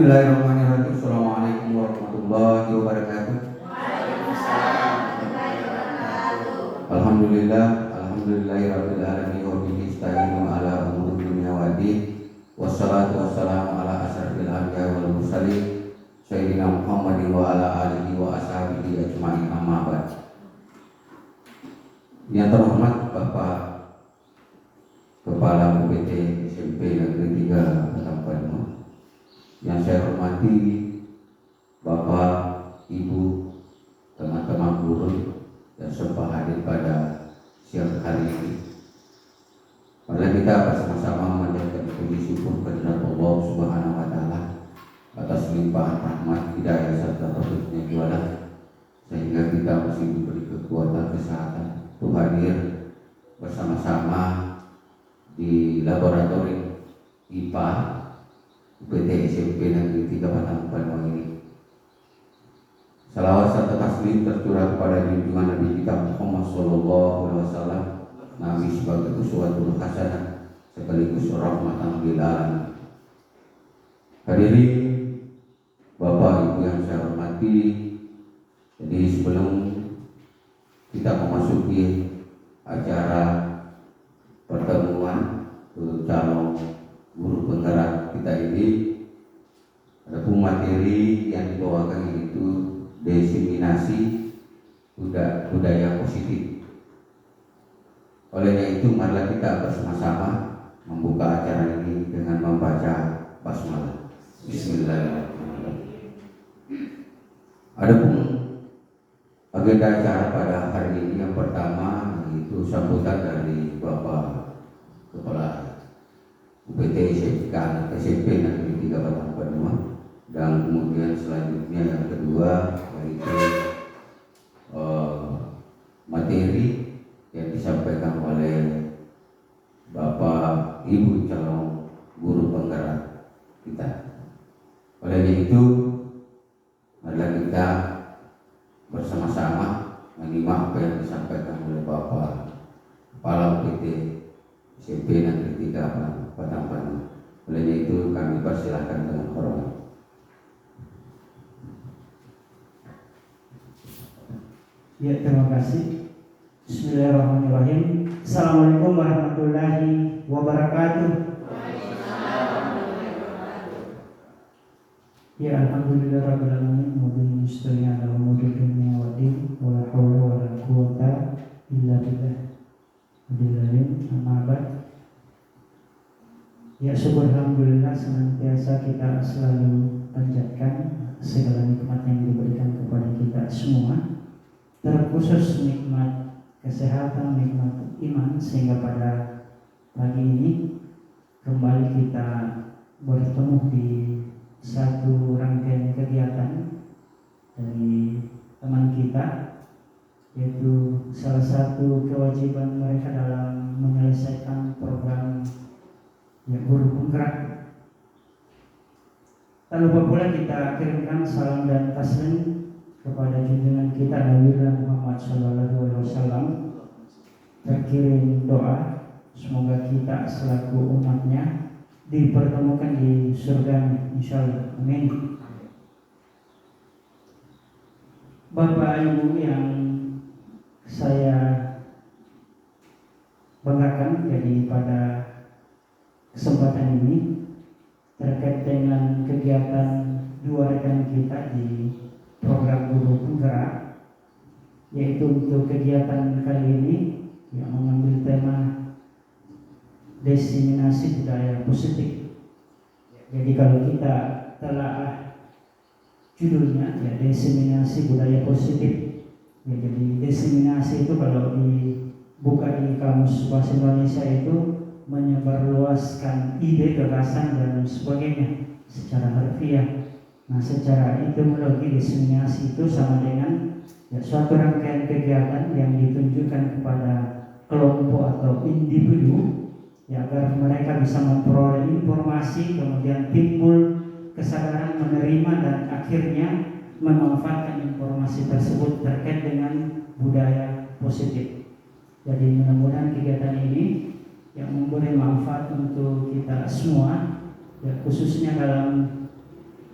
Bismillahirrahmanirrahim. Assalamualaikum warahmatullahi wabarakatuh. Alhamdulillah, alhamdulillahirabbil alamin wa bihi nasta'inu ala umuri dunya waddin. Wassalatu wassalamu ala asyrafil anbiya'i wal mursalin sayyidina Muhammadin wa ala alihi wa ashabihi ajma'in, amma ba'd. Yang terhormat Bapak Kepala UPT SMP Negeri 3 Batam, yang saya hormati Bapak, Ibu, teman-teman guru yang sempat hadir pada siang hari ini. Mari kita bersama-sama menjadikan puji syukur kehadirat Allah Subhanahu wa taala atas limpahan rahmat, hidayah serta taufiknya jualan, sehingga kita masih diberi kekuatan kesehatan untuk hadir bersama-sama di laboratorium IPA UPT SMP Negeri 3 Batam ini. Salawat serta taslim tercurah kepada junjungan Nabi kita Muhammad sallallahu alaihi wasallam, Nabi sebagai uswatul hasanah sekaligus rahmatan lil alamin. Hadirin Bapak Ibu yang saya hormati, jadi sebelum kita memasuki acara pertemuan calon guru penggerak kita ini, ada pun materi yang dibawakan yaitu diseminasi budaya positif. Olehnya itu, marilah kita bersama-sama membuka acara ini dengan membaca basmalah. Bismillahirrahmanirrahim. Adapun agenda acara pada hari ini, yang pertama yaitu sambutan dari Bapak Kepala UPT SMP Negeri 3 Batam, dan kemudian selanjutnya yang kedua yaitu materi yang disampaikan oleh Bapak Ibu calon guru penggerak kita. Oleh itu, marilah kita bersama-sama menyimak apa yang disampaikan oleh Bapak Kepala UPT SMP Negeri 3 Batam. Oleh itu kami persilahkan dengan hormat. Ya, terima kasih. Bismillahirrahmanirrahim. Assalamualaikum warahmatullahi wabarakatuh. Ya, alhamdulillah rabbil alamin wa bihi nasta'in ala umuri dunya waddin wa la haula wa la quwwata illa billah. Amma ba'd. Ya, syukur alhamdulillah senantiasa kita selalu panjatkan segala nikmat yang diberikan kepada kita semua, terkhusus nikmat kesehatan, nikmat iman, sehingga pada pagi ini kembali kita bertemu di satu rangkaian kegiatan dari teman kita, yaitu salah satu kewajiban mereka dalam menyelesaikan program guru penggerak. Tak lupa pula kita kirimkan salam dan taslim kepada junjungan kita Nabi Muhammad SAW. Terkirim doa semoga kita selaku umatnya dipertemukan di surga, insyaallah. Amin. Bapak Ibu yang saya banggakan, jadi pada kesempatan ini terkait dengan kegiatan dua rekan kita di program guru penggerak, yaitu untuk kegiatan kali ini yang mengambil tema diseminasi budaya positif. Jadi kalau kita telah judulnya ya diseminasi budaya positif, ya, jadi diseminasi itu kalau dibuka di kamus bahasa Indonesia itu menyebarluaskan ide, gagasan dan sebagainya secara harfiah. Nah, secara etimologi diseminasi itu sama dengan ya, suatu rangkaian kegiatan yang ditunjukkan kepada kelompok atau individu, ya, agar mereka bisa memperoleh informasi, kemudian timbul kesadaran menerima dan akhirnya memanfaatkan informasi tersebut terkait dengan budaya positif. Jadi mudah-mudahan kegiatan ini yang memberi manfaat untuk kita semua, ya, khususnya dalam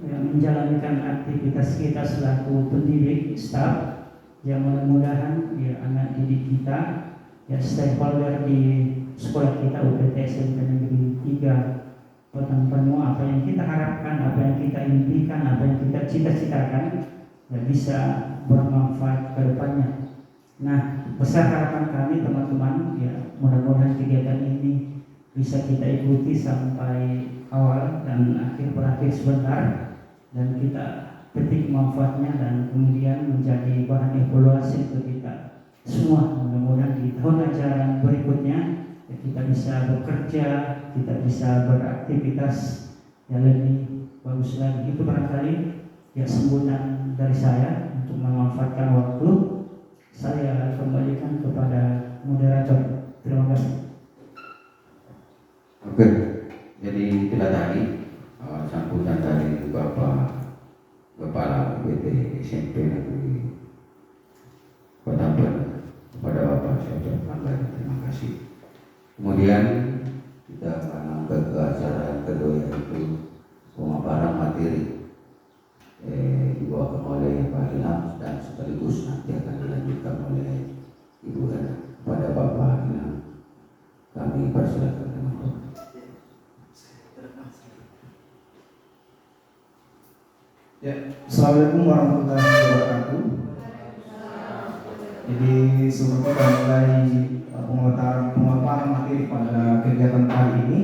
menjalankan aktivitas kita selaku pendidik, staf, yang mudah-mudahan ya anak didik kita, ya stakeholder di sekolah kita UPT SMP Negeri 3 Batang Penuh, apa yang kita harapkan, apa yang kita impikan, apa yang kita cita-citakan, ya bisa bermanfaat ke depannya. Nah, besar harapan kami teman-teman, ya mudah-mudahan kegiatan ini bisa kita ikuti sampai awal dan berakhir sebentar, dan kita petik manfaatnya dan kemudian menjadi bahan evaluasi untuk kita semua. Mudah-mudahan di tahun ajaran berikutnya ya, kita bisa bekerja, kita bisa beraktivitas yang lebih bagus lagi. Itu barangkali ya sambutan dari saya untuk memanfaatkan waktu. Saya kembalikan kepada moderator. Terima kasih. Oke, jadi kita tadi sambutan dari Bapak Kepala UPT SMP Negeri Batang Penuh kepada Bapak saya ucapkan banyak terima kasih. Kemudian kita akan ke acara kedua, yaitu pemaparan materi dibawakan oleh Pak Ilham dan sekaligus nanti akan dilanjutkan oleh Ibu Hana. Pada Bapak Ilham kami persilakan teman-teman. Ya, Assalamualaikum warahmatullahi wabarakatuh. Jadi sebelum kita mulai pemaparan materi pada kegiatan kali ini,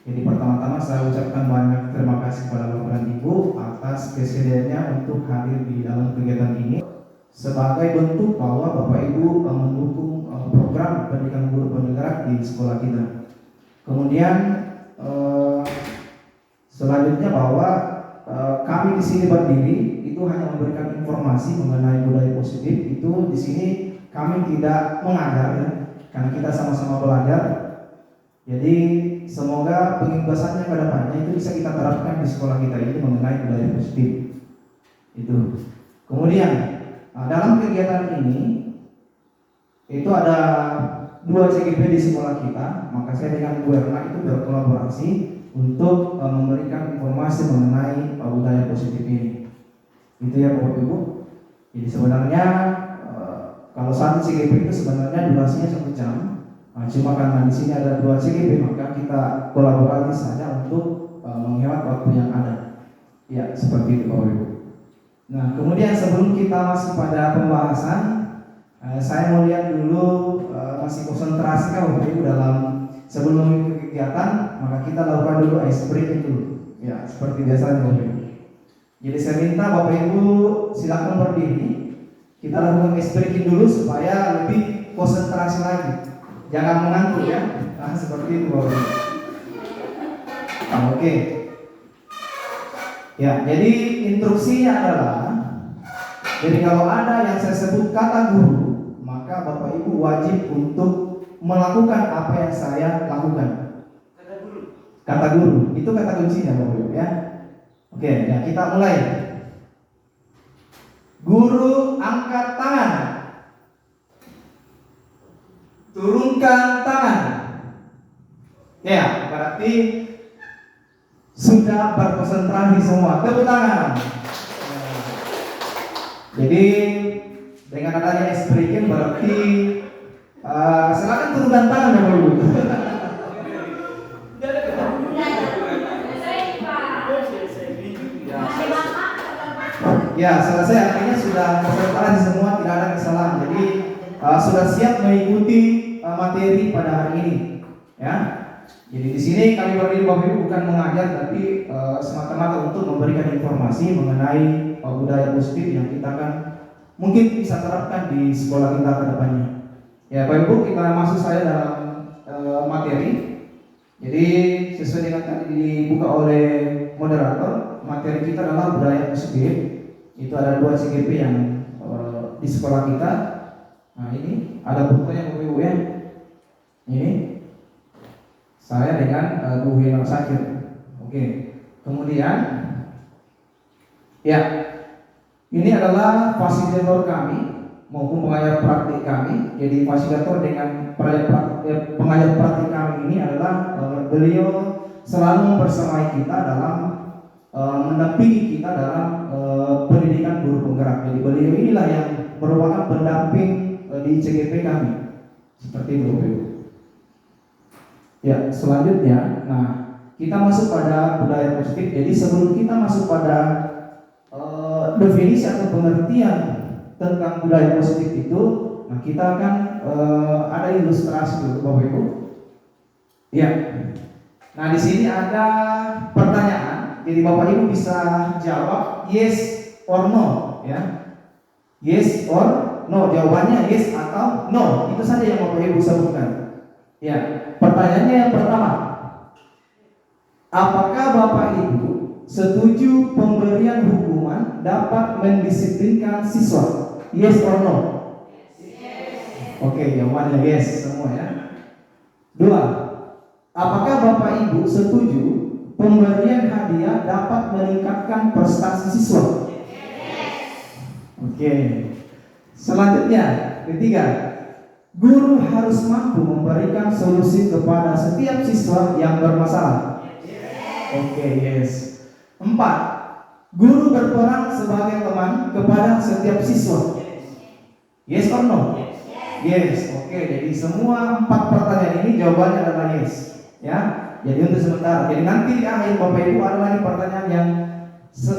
jadi pertama-tama saya ucapkan banyak terima kasih kepada Bapak dan Ibu atas kesediaannya untuk hadir di dalam kegiatan ini sebagai bentuk bahwa Bapak Ibu mendukung program pendidikan guru penggerak di sekolah kita. Kemudian selanjutnya bahwa kami di sini berdiri itu hanya memberikan informasi mengenai budaya positif. Itu di sini kami tidak mengajar ya, karena kita sama-sama belajar. Jadi semoga pengibasannya ke depannya itu bisa kita terapkan di sekolah kita ini mengenai budaya positif. Itu. Kemudian dalam kegiatan ini itu ada 2 CGP di sekolah kita, maka saya dengan Bu Erna itu berkolaborasi untuk memberikan informasi mengenai budaya positif ini. Itu ya Bapak Ibu. Jadi sebenarnya kalau satu CGP itu sebenarnya durasinya 1 jam. Cuma karena di sini ada 2 CGP, maka kita kolaborasi saja untuk menghemat waktu yang ada. Ya, seperti itu Bapak Ibu. Nah, kemudian sebelum kita masuk pada pembahasan, saya mau lihat dulu masih konsentrasi kan Bapak Ibu dalam sebelum mengikuti kegiatan, maka kita lakukan dulu ice breaking dulu. Ya, seperti biasa Bapak Ibu. Jadi saya minta Bapak Ibu silakan berdiri. Kita lakukan ice breaking dulu supaya lebih konsentrasi lagi. Jangan mengantuk ya. Nah, seperti itu Bapak Ibu. Oke. Ya, jadi instruksinya adalah, jadi kalau ada yang saya sebut kata guru, maka Bapak Ibu wajib untuk melakukan apa yang saya lakukan. Kata guru, itu kata kuncinya Bapak Ibu ya. Oke, ya kita mulai. Guru angkat tangan. Turunkan tangan. Ya, berarti sudah berkonsentrasi semua. Tepuk tangan. Jadi dengan adanya ice breaking berarti silakan turunkan tangan Bapak Ibu. Ya, selesai, artinya sudah konsentrasi semua, tidak ada kesalahan. Jadi sudah siap mengikuti materi pada hari ini. Ya. Jadi di sini kami berdiri Bapak Ibu bukan mengajar, tapi semata-mata untuk memberikan informasi mengenai budaya positif yang kita akan mungkin bisa terapkan di sekolah kita ke depannya. Ya Bapak Ibu, kita masuk saya dalam materi. Jadi sesuai dengan tadi dibuka oleh moderator, materi kita adalah budaya positif. Itu ada 2 CGP yang di sekolah kita. Nah ini ada fotonya Bapak Ibu ya. Ini saya dengan Bu Hilal Sakir. Oke. Kemudian ya, ini adalah fasilitator kami maupun pengajar praktik kami. Jadi fasilitator dengan pengajar praktik kami ini adalah beliau selalu membersamai kita dalam mendampingi kita dalam pendidikan guru penggerak. Jadi beliau inilah yang merupakan pendamping di CGP kami. Seperti itu, Bapak Ibu. Ya, selanjutnya, nah kita masuk pada budaya positif. Jadi sebelum kita masuk pada definisi atau pengertian tentang budaya positif itu, nah kita akan ada ilustrasi dulu, Bapak Ibu. Ya. Nah di sini ada pertanyaan, jadi Bapak Ibu bisa jawab yes or no, ya. Yes or no, jawabannya yes atau no, itu saja yang Bapak Ibu sebutkan. Ya, pertanyaannya yang pertama, apakah Bapak Ibu setuju pemberian hukuman dapat mendisiplinkan siswa? Yes or no? Oke, jawabannya yes semua ya. Dua, apakah Bapak Ibu setuju pemberian hadiah dapat meningkatkan prestasi siswa? Oke. Selanjutnya, ketiga, guru harus mampu memberikan solusi kepada setiap siswa yang bermasalah. Oke, yes. Empat, guru berperan sebagai teman kepada setiap siswa. Yes or no? Yes. Oke, jadi semua 4 pertanyaan ini jawabannya adalah yes. Ya. Jadi untuk sementara. Jadi nanti di akhir Bapak Ibu ada lagi pertanyaan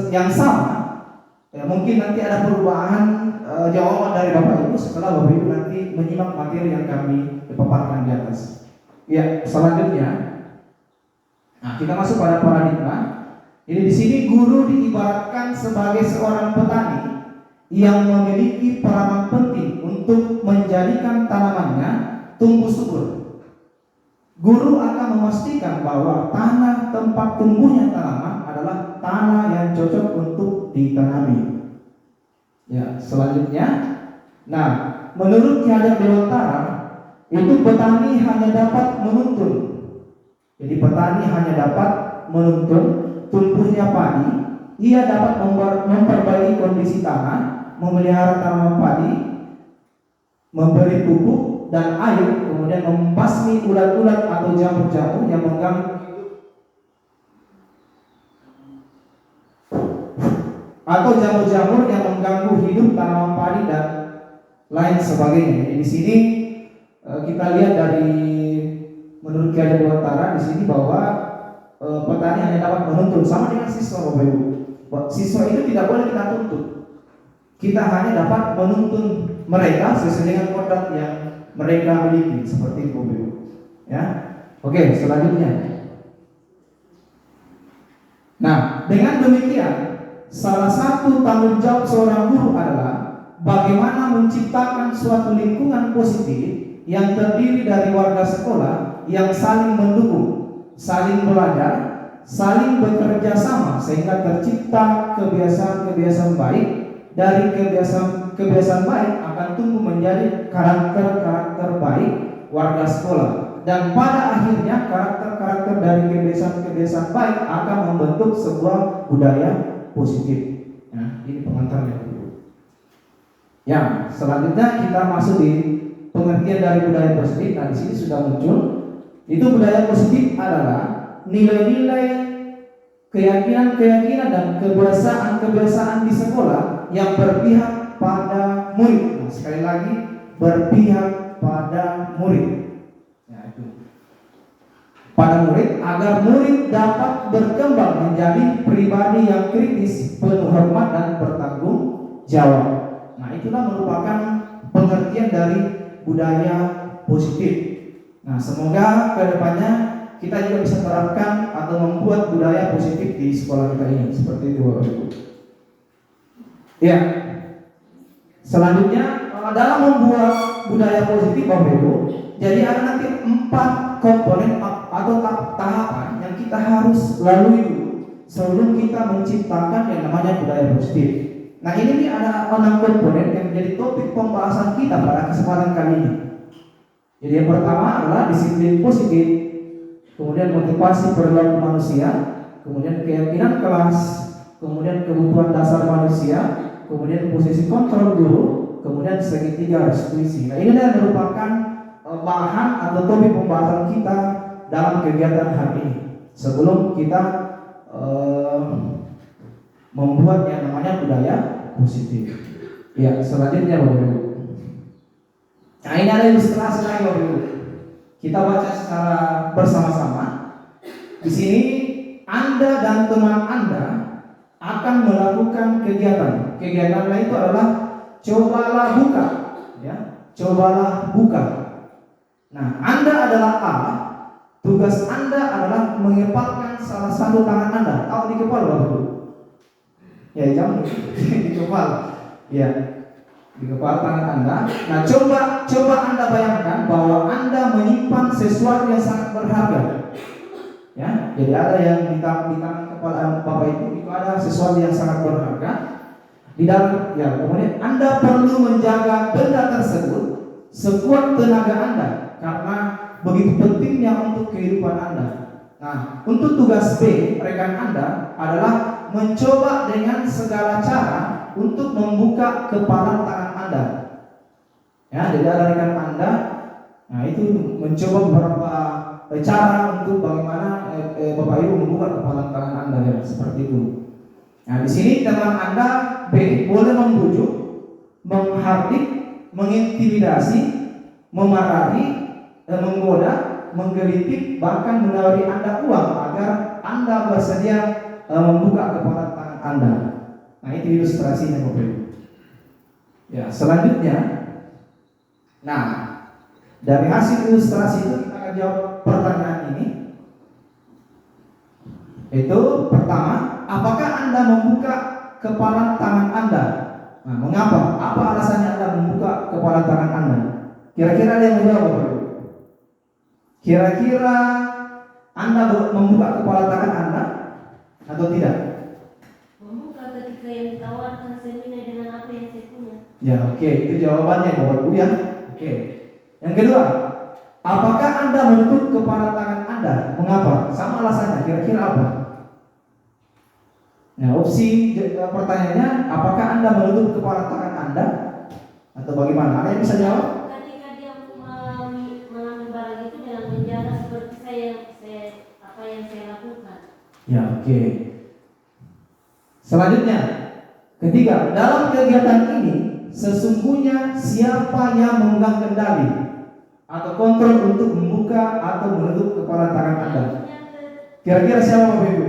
yang sama. Ya, mungkin nanti ada perubahan jawaban dari Bapak Ibu setelah Bapak Ibu nanti menyimak materi yang kami paparkan di atas. Ya, selanjutnya, nah kita masuk pada paradigma. Jadi di sini guru diibaratkan sebagai seorang petani yang memiliki peranan penting untuk menjadikan tanamannya tumbuh subur. Guru akan memastikan bahwa tanah tempat tumbuhnya tanaman adalah tanah yang cocok untuk ditanami. Ya, selanjutnya, nah, menurut Ki Hajar Dewantara, itu petani hanya dapat menuntun. Jadi petani hanya dapat menuntun tumbuhnya padi. Ia dapat memperbaiki kondisi tanah, memelihara tanaman padi, memberi pupuk dan air, kemudian membasmi ulat-ulat atau jamur-jamur yang mengganggu hidup tanaman padi dan lain sebagainya. Jadi di sini kita lihat dari menurut Ki Hajar Dewantara di sini bahwa petani hanya dapat menuntun, sama dengan siswa, Bapak Ibu. Siswa itu tidak boleh kita tuntut. Kita hanya dapat menuntun mereka sesuai dengan kodrat yang mereka miliki, seperti itu, Bapak Ibu. Ya. Oke, selanjutnya. Nah, dengan demikian, salah satu tanggung jawab seorang guru adalah bagaimana menciptakan suatu lingkungan positif yang terdiri dari warga sekolah yang saling mendukung, saling belajar, saling bekerja sama sehingga tercipta kebiasaan-kebiasaan baik. Dari kebiasaan baik akan tumbuh menjadi karakter-karakter baik warga sekolah, dan pada akhirnya karakter-karakter dari kebiasaan-kebiasaan baik akan membentuk sebuah budaya positif. Nah, ini pengantarnya. Yang selanjutnya kita masuk di pengertian dari budaya positif. Nah, di sini sudah muncul. Itu budaya positif adalah nilai-nilai, keyakinan-keyakinan dan kebiasaan-kebiasaan di sekolah yang berpihak pada murid. Nah, sekali lagi, berpihak pada murid. Ya, itu. Pada murid, agar murid dapat berkembang menjadi pribadi yang kritis, penuh hormat dan bertanggung jawab. Nah, itulah merupakan pengertian dari budaya positif. Nah, semoga kedepannya kita juga bisa terapkan atau membuat budaya positif di sekolah kita ini. Seperti itu, Bapak Ibu. Ya. Selanjutnya, dalam membuat budaya positif, Bapak Ibu, jadi ada nanti 4 komponen atau tahapan yang kita harus lalui dulu sebelum kita menciptakan yang namanya budaya positif. Nah, ini nih ada 6 komponen yang menjadi topik pembahasan kita pada kesempatan kali ini. Jadi yang pertama adalah disiplin positif, kemudian motivasi perilaku manusia, kemudian keyakinan kelas, kemudian kebutuhan dasar manusia, kemudian posisi kontrol guru, kemudian segitiga restitusi. Nah, ini adalah merupakan bahan atau topik pembahasan kita dalam kegiatan hari ini. Sebelum kita membuat yang namanya budaya positif. Ya, selanjutnya Bapak Ibu. Nah, ini ada ilustrasi lagi Bapak Ibu. Kita baca secara bersama-sama. Di sini Anda dan teman Anda akan melakukan kegiatan. Kegiatannya itu adalah cobalah buka, ya. Cobalah buka. Nah, Anda adalah A. Tugas Anda adalah mengepalkan salah satu tangan Anda. Tahu di kepala Bapak Ibu? Ya, jangan di kepala. Ya, di kepala tangan Anda. Nah, coba Anda bayangkan bahwa Anda menyimpan sesuatu yang sangat berharga. Ya, jadi ada yang di tangan kepala Bapak Ibu itu ada sesuatu yang sangat berharga. Di dalam, ya, kemudian Anda perlu menjaga benda tersebut sekuat tenaga Anda karena begitu pentingnya untuk kehidupan Anda. Nah, untuk tugas B rekan Anda adalah mencoba dengan segala cara untuk membuka kepala tangan Anda. Ya, jadi ada rekan Anda, nah itu mencoba beberapa cara untuk bagaimana Bapak Ibu membuka kepala tangan Anda, ya, seperti itu. Nah, di sini teman Anda B boleh membujuk, menghardik, mengintimidasi, memarahi, menggoda, menggelitik, bahkan menawari Anda uang agar Anda bersedia membuka kepala tangan Anda. Nah, itu ilustrasinya Bapak Ibu. Ya, selanjutnya, nah, dari hasil ilustrasi itu kita akan jawab pertanyaan ini. Itu pertama, apakah Anda membuka kepala tangan Anda? Nah, mengapa? Apa alasannya Anda membuka kepala tangan Anda? Kira-kira ada yang menjawab Bapak Ibu? Kira-kira Anda membuka kepala tangan Anda atau tidak? Membuka ketika yang ditawarkan senilai dengan apa yang saya punya. Ya, oke, itu jawabannya Bapak Ibu, ya. Oke. Yang kedua, apakah Anda menutup kepala tangan Anda? Mengapa? Sama alasannya, kira-kira apa? Nah, opsi pertanyaannya, apakah Anda menutup kepala tangan Anda atau bagaimana? Ada yang bisa jawab? Ketika dia mengambil barang itu dengan menjaga seperti apa yang saya lakukan. Ya, oke. Selanjutnya, ketiga, dalam kegiatan ini sesungguhnya siapa yang memegang kendali atau kontrol untuk membuka atau menutup kepala tangan Anda? Kira-kira siapa Bapak Ibu?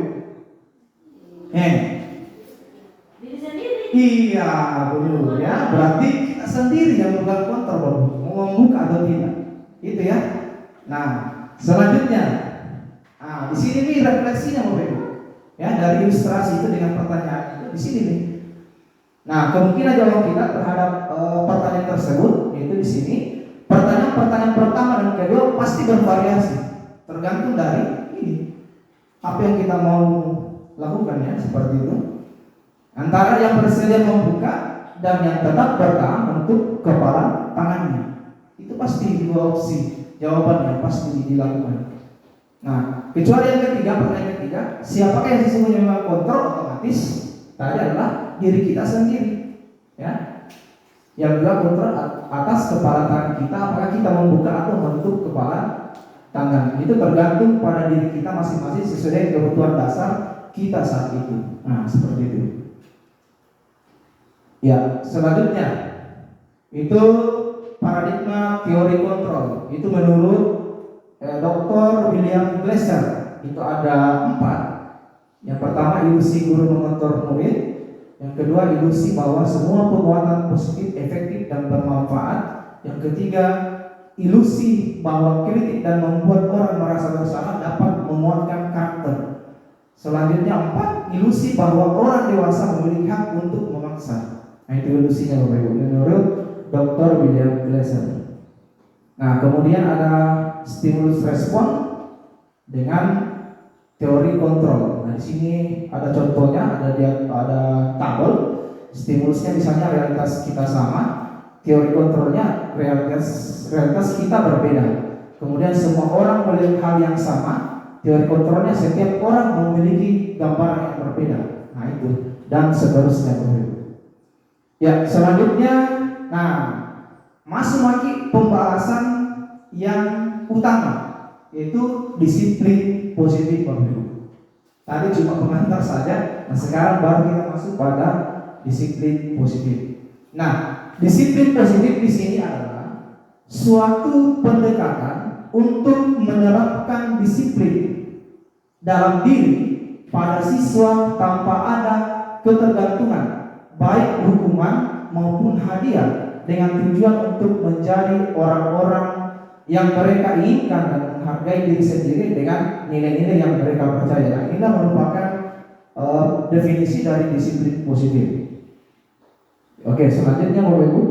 Diri sendiri. Iya, betul ya. Berarti kita sendiri yang memegang kontrol Bapak Ibu, mau membuka atau tidak. Itu ya. Nah, selanjutnya, di sini nih refleksinya Bapak Ibu. Ya, dari ilustrasi itu dengan pertanyaan itu di sini nih. Nah, kemungkinan jawab kita terhadap pertanyaan tersebut yaitu di sini. Pertanyaan pertama dan kedua pasti bervariasi, tergantung dari ini apa yang kita mau lakukan, ya, seperti itu. Antara yang bersedia membuka dan yang tetap bertahan menutup kepala tangannya. Itu pasti dua opsi jawabannya pasti dilakukan. Nah, kecuali yang ketiga, pertanyaan ketiga, siapakah yang sesungguhnya memang kontrol, otomatis tadi adalah diri kita sendiri, ya, yang juga kontrol atas kepala tangan kita, apakah kita membuka atau menutup kepala tangan. Itu tergantung pada diri kita masing-masing sesuai dengan kebutuhan dasar kita saat itu. Nah, seperti itu. Ya, selanjutnya itu paradigma teori kontrol. Itu menurut Dr. William Glasser itu ada 4. Yang pertama, ilusi guru mengontrol murid. Yang kedua, ilusi bahwa semua perbuatan positif, efektif dan bermanfaat. Yang ketiga, ilusi bahwa kritik dan membuat orang merasa bersalah dapat menguatkan karakter. Selanjutnya 4, ilusi bahwa orang dewasa memiliki hak untuk memaksa. Nah, itu ilusinya Bapak Ibu menurut Dr. William Glasser. Nah, kemudian ada stimulus respon dengan teori kontrol. Nah, di sini ada contohnya, ada tabel. Stimulusnya misalnya realitas kita sama, teori kontrolnya realitas kita berbeda. Kemudian semua orang melihat hal yang sama, teori kontrolnya setiap orang memiliki gambaran yang berbeda. Nah, itu dan seterusnya. Ya, selanjutnya, nah, masuk lagi pembahasan yang utama, yaitu disiplin positif Bapak Ibu. Tadi cuma pengantar saja, Nah, sekarang baru kita masuk pada disiplin positif. Nah, disiplin positif di sini adalah suatu pendekatan untuk menerapkan disiplin dalam diri pada siswa tanpa ada ketergantungan, baik hukuman maupun hadiah, dengan tujuan untuk menjadi orang-orang yang mereka inginkan dan menghargai diri sendiri dengan nilai-nilai yang mereka percaya. Nah, inilah merupakan definisi dari disiplin positif. Oke, selanjutnya Bapak Ibu.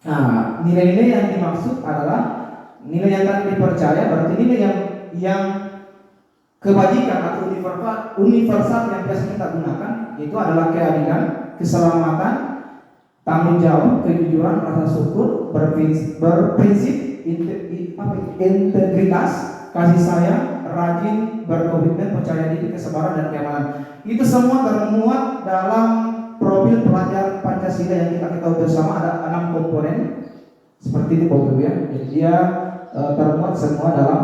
Nah, nilai-nilai yang dimaksud adalah nilai yang tadi dipercaya, berarti nilai yang kebajikan atau universal yang biasa kita gunakan, itu adalah keadilan, keselamatan, tanggung jawab, kejujuran, rasa syukur, berprinsip, integritas, kasih sayang, rajin, berkomitmen, percaya diri, kesabaran, dan keamanan. Itu semua termuat dalam profil pelajar Pancasila yang kita ketahui bersama. Ada 6 komponen seperti itu Bapak Ibu ya. Jadi dia termuat semua dalam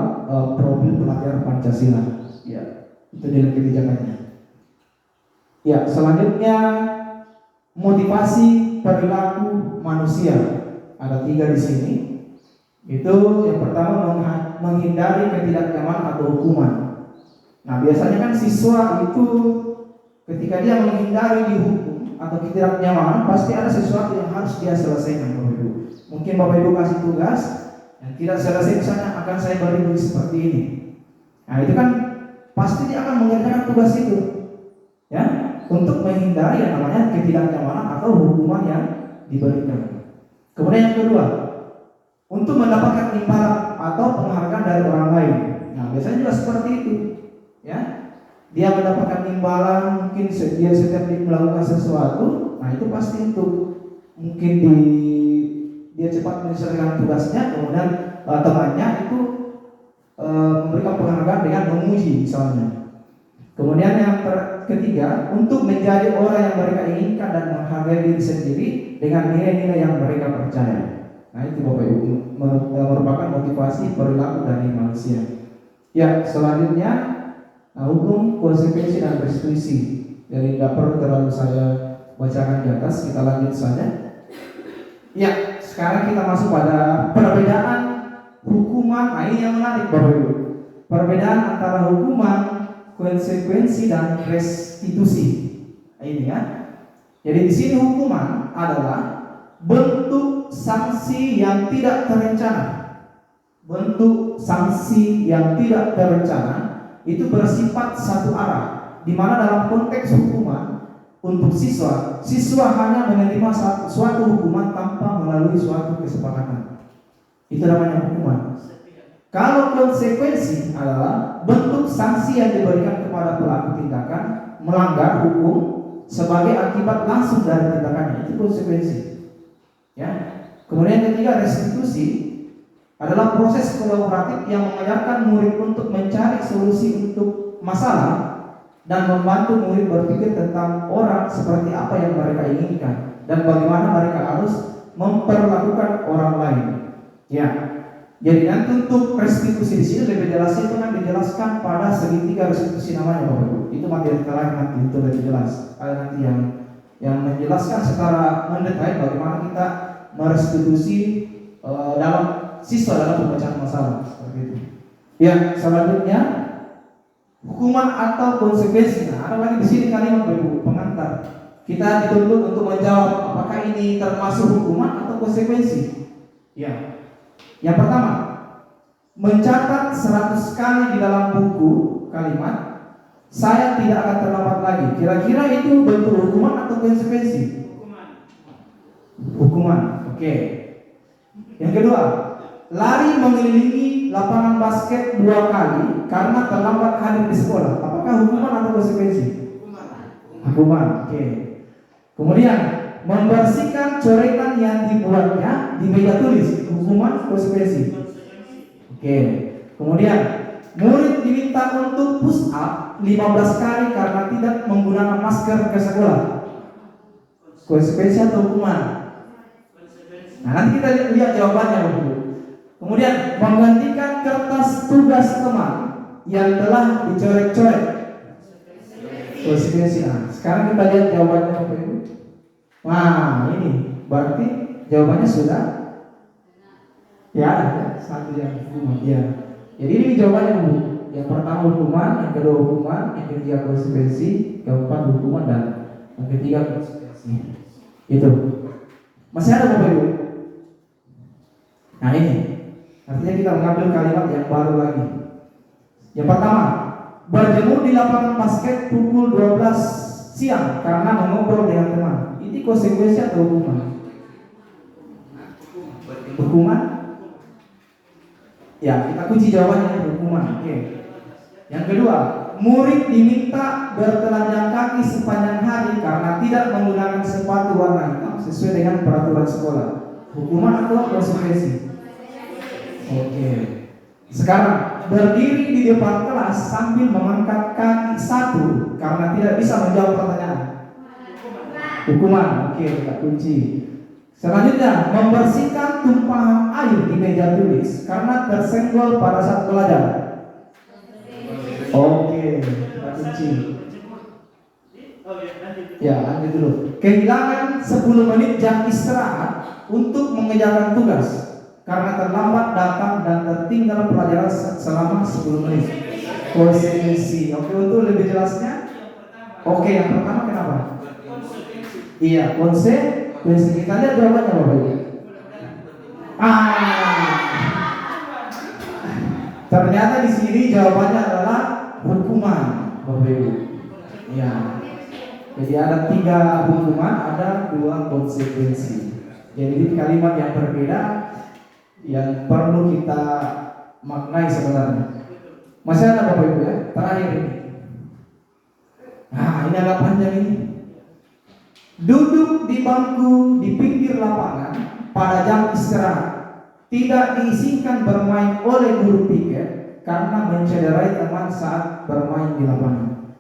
profil pelajar Pancasila. Ya, itu nilai kebijakannya. Ya, selanjutnya motivasi perilaku manusia. Ada 3 di sini. Itu yang pertama menghindari ketidaknyamanan atau hukuman. Nah, biasanya kan siswa itu ketika dia menghindari dihukum atau ketidaknyamanan, pasti ada sesuatu yang harus dia selesaikan Bapak Ibu. Mungkin Bapak Ibu kasih tugas yang tidak selesai, misalnya akan saya beri seperti ini. Nah, itu kan pasti dia akan mengerjakan tugas itu, ya, untuk menghindari yang namanya ketidaknyamanan atau hukuman yang diberikan. Kemudian yang kedua, untuk mendapatkan imbalan atau penghargaan dari orang lain. Nah, biasanya juga seperti itu, ya. Dia mendapatkan imbalan, mungkin dia setiap melakukan sesuatu. Nah, itu pasti untuk mungkin dia cepat menyelesaikan tugasnya, kemudian temannya itu memberikan penghargaan dengan memuji misalnya. Kemudian yang ketiga, untuk menjadi orang yang mereka inginkan dan menghargai diri sendiri dengan nilai-nilai yang mereka percaya. Nah, itu Bapak Ibu merupakan motivasi perilaku dari manusia. Ya, selanjutnya hukum, konsekuensi, dan restitusi. Jadi tidak perlu terlalu saya bacakan di atas, kita lanjut saja. Ya, sekarang kita masuk pada perbedaan hukuman. Nah, ini yang menarik Bapak Ibu. Perbedaan antara hukuman, konsekuensi, dan restitusi. Nah, ini ya. Jadi di sini hukuman adalah bentuk sanksi yang tidak terencana. Bentuk sanksi yang tidak terencana itu bersifat satu arah, di mana dalam konteks hukuman untuk siswa hanya menerima suatu hukuman tanpa melalui suatu kesepakatan. Itu namanya hukuman. Kalau konsekuensi adalah bentuk sanksi yang diberikan kepada pelaku tindakan melanggar hukum sebagai akibat langsung dari tindakannya. Itu konsekuensi. Ya. Kemudian ketiga, restitusi adalah proses kolaboratif yang mengajarkan murid untuk mencari solusi untuk masalah dan membantu murid berpikir tentang orang seperti apa yang mereka inginkan dan bagaimana mereka harus memperlakukan orang lain. Ya. Jadi nanti untuk restitusi di sini lebih jelas itu kan dijelaskan pada segitiga restitusi namanya Bapak Ibu. Itu materi kita lain nanti itu lebih jelas. Ada nanti yang menjelaskan secara mendetail bagaimana kita merestitusi dalam siswa dalam pemecahan masalah seperti itu. Ya, selanjutnya hukuman atau konsekuensi. Nah, ada lagi di sini kalimat Bapak Ibu pengantar. Kita dituntut untuk menjawab apakah ini termasuk hukuman atau konsekuensi. Ya. Yang pertama, mencatat 100 kali di dalam buku kalimat saya tidak akan terlambat lagi. Kira-kira itu bentuk hukuman atau konsekuensi? Hukuman. Oke. Yang kedua, lari mengelilingi lapangan basket 2 kali karena terlambat hadir di sekolah. Apakah hukuman atau konsekuensi? Hukuman. Oke. Kemudian membersihkan coretan yang dibuatnya di meja tulis. Hukuman, konsekuensi. Oke. Kemudian murid diminta untuk push up 15 kali karena tidak menggunakan masker ke sekolah. Konsekuensi atau hukuman? Nah, nanti kita lihat jawabannya Bapak. Kemudian menggantikan kertas tugas teman yang telah dicoret-coret. Konsekuensi. Nah, sekarang kita lihat jawabannya Bapak Ibu. Nah, ini berarti jawabannya sudah ya ada ya, satu yang hukuman ya. Jadi ini jawabannya Bu. Yang pertama hukuman, yang kedua hukuman, yang ketiga konsekuensi, keempat hukuman dan yang ketiga konsekuensi. Itu. Masih ada Bapak Ibu? Nah ini, artinya kita mengambil kalimat yang baru lagi. Yang pertama, berjemur di lapangan basket pukul 12 siang karena mengobrol dengan teman. Ini konsekuensi atau hukuman? Hukuman? Ya, kita kunci jawabannya hukuman. Oke. Yang kedua, murid diminta bertelanjang kaki sepanjang hari karena tidak menggunakan sepatu warna hitam sesuai dengan peraturan sekolah. Hukuman atau konsekuensi? Oke. Sekarang berdiri di depan kelas sambil mengangkat kaki satu karena tidak bisa menjawab pertanyaan. Hukuman. Oke, kita kunci. Selanjutnya, membersihkan tumpahan air di meja tulis karena tersenggol pada saat belajar. Oke, kita kunci. Ya, lanjut dulu. Kehilangan 10 menit jam istirahat untuk mengerjakan tugas karena terlambat datang dan tertinggal pelajaran selama 10 menit. Konsekuensi. Oke, untuk lebih jelasnya. Oke, yang pertama kenapa? Iya, konsekuensi. Kita lihat jawabannya Bapak Ibu. Ternyata di sini jawabannya adalah hukuman Bapak Ibu. Ya. Jadi ada 3 hukuman, ada 2 konsekuensi. Jadi ini kalimat yang berbeda yang perlu kita maknai sebenarnya. Masih ada Bapak Ibu ya? Terakhir ini. Nah, ini agak panjang ini. Duduk di bangku di pinggir lapangan pada jam istirahat tidak diizinkan bermain oleh guru piket karena mencederai teman saat bermain di lapangan.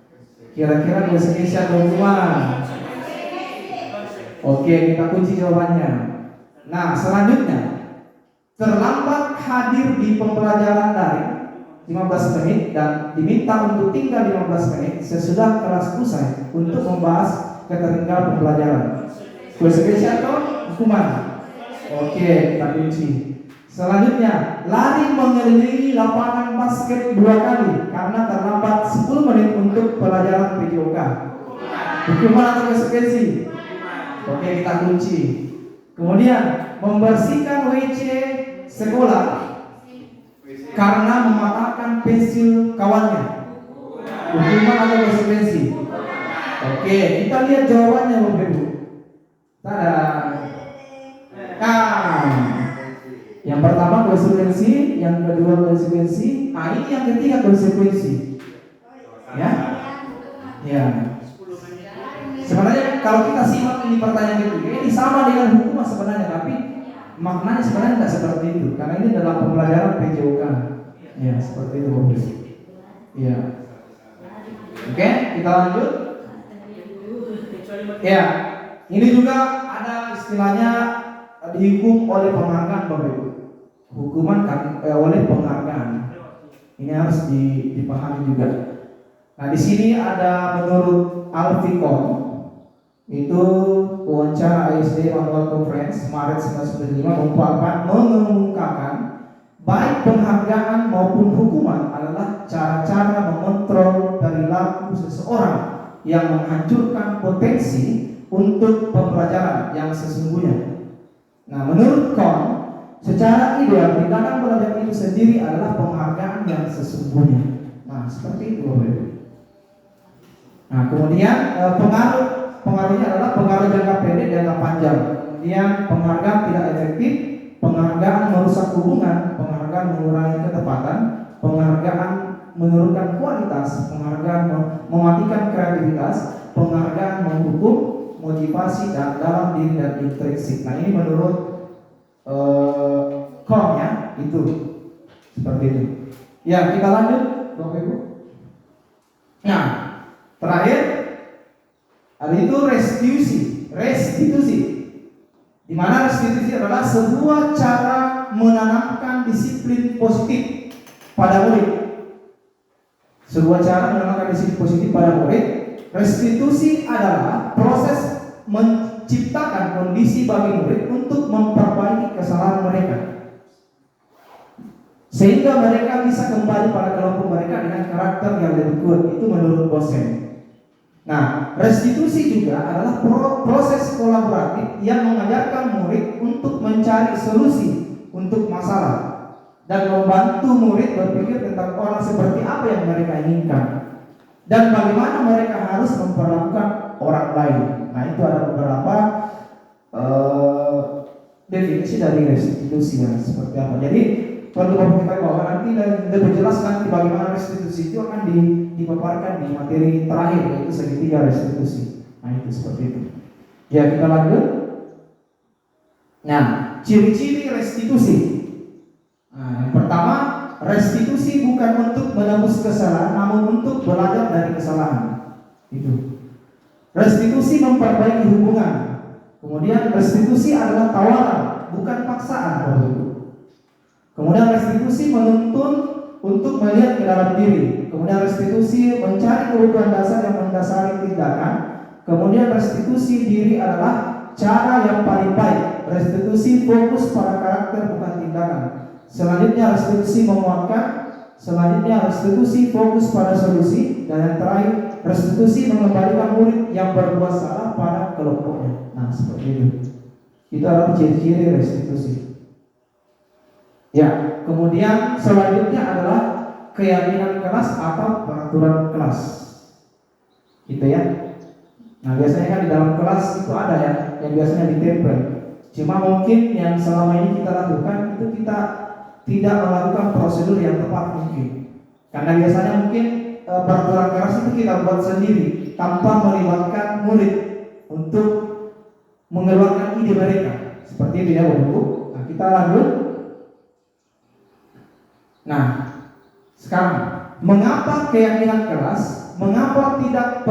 Kira-kira konsekuensi atau hukuman? Oke, kita kunci jawabannya. Nah, selanjutnya, terlambat hadir di pembelajaran daring 15 menit dan diminta untuk tinggal 15 menit sesudah kelas usai untuk membahas ketertinggalan pembelajaran. Konsekuensi atau hukuman? Oke, kita kunci. Selanjutnya, lari mengelilingi lapangan basket 2 kali karena terlambat 10 menit untuk pelajaran PJOK. Hukuman atau konsekuensi? Oke, kita kunci. Kemudian, membersihkan WC sekolah karena mematahkan pensil kawannya. Hukuman atau konsekuensi? Oke, kita lihat jawabannya Bapak Ibu. Tada. Yang pertama konsekuensi, yang kedua konsekuensi, ini yang ketiga konsekuensi. Ya? Ya. Sebenarnya kalau kita simak ini pertanyaan ketiga, ini sama dengan hukuman sebenarnya, tapi maknanya sebenarnya tidak seperti itu, karena ini adalah pembelajaran PJOK. Ya, seperti itu Bapak Ibu. Ya. Oke, kita lanjut. Ya, ini juga ada istilahnya dihukum oleh penghargaan Bapak Ibu. Hukuman oleh penghargaan. Ini harus dipahami juga. Nah, di sini ada menurut Alficon itu wawancara ISD Annual Conference Maret 1995 mengemukakan baik penghargaan maupun hukuman adalah cara-cara mengontrol perilaku seseorang yang menghancurkan potensi untuk pembelajaran yang sesungguhnya. Nah, menurut Kohn, secara ideal tindakan belajar itu sendiri adalah penghargaan yang sesungguhnya. Nah, seperti itu Bapak Ibu. Nah, kemudian pengaruhnya adalah pengaruh jangka pendek dan jangka panjang. Kemudian penghargaan tidak efektif, penghargaan merusak hubungan, penghargaan mengurangi ketepatan, penghargaan menurunkan kualitas, penghargaan mematikan kreativitas, penghargaan menghukum motivasi dan dalam diri dan intrinsik. Nah, ini menurut Kohn ya, itu seperti itu. Ya, kita lanjut Bapak Ibu. Nah, terakhir ada itu restitusi. Di mana restitusi adalah sebuah cara menanamkan disiplin positif pada murid. Sebuah cara menanamkan disiplin positif pada murid restitusi adalah proses menciptakan kondisi bagi murid untuk memperbaiki kesalahan mereka, sehingga mereka bisa kembali pada kelompok mereka dengan karakter yang lebih kuat. Itu menurut dosen. Nah, restitusi juga adalah proses kolaboratif yang mengajarkan murid untuk mencari solusi untuk masalah dan membantu murid berpikir tentang orang seperti apa yang mereka inginkan dan bagaimana mereka harus memperlakukan orang lain. Nah, itu ada beberapa definisi dari restitusi yang seperti apa. Jadi perlu Bapak kita bahwa nanti lebih jelas nanti bagaimana restitusi itu akan dipaparkan di materi terakhir, yaitu segitiga restitusi. Nah, itu seperti itu. Ya, kita lanjut. Nah, ciri-ciri restitusi. Nah, yang pertama, restitusi bukan untuk menebus kesalahan, namun untuk belajar dari kesalahan. Itu. Restitusi memperbaiki hubungan. Kemudian restitusi adalah tawaran, bukan paksaan. Kemudian restitusi menuntun untuk melihat ke dalam diri. Kemudian restitusi mencari kebutuhan dasar yang mendasari tindakan. Kemudian restitusi diri adalah cara yang paling baik. Restitusi fokus pada karakter bukan tindakan. Selanjutnya restitusi memuatkan. Selanjutnya restitusi fokus pada solusi. Dan yang terakhir, restitusi mengembalikan murid yang berbuat salah pada kelompoknya. Nah, seperti itu. Itu adalah ciri-ciri restitusi. Ya, kemudian selanjutnya adalah keyakinan kelas atau peraturan kelas. Gitu ya. Nah, biasanya kan di dalam kelas itu ada ya, yang biasanya ditempel. Cuma mungkin yang selama ini kita lakukan itu kita tidak melakukan prosedur yang tepat mungkin. Karena biasanya mungkin peraturan kelas itu kita buat sendiri tanpa melibatkan murid untuk mengeluarkan ide mereka. Seperti itu ya, Bapak-Ibu. Nah, kita lanjut. Nah, sekarang mengapa keyakinan kelas, mengapa tidak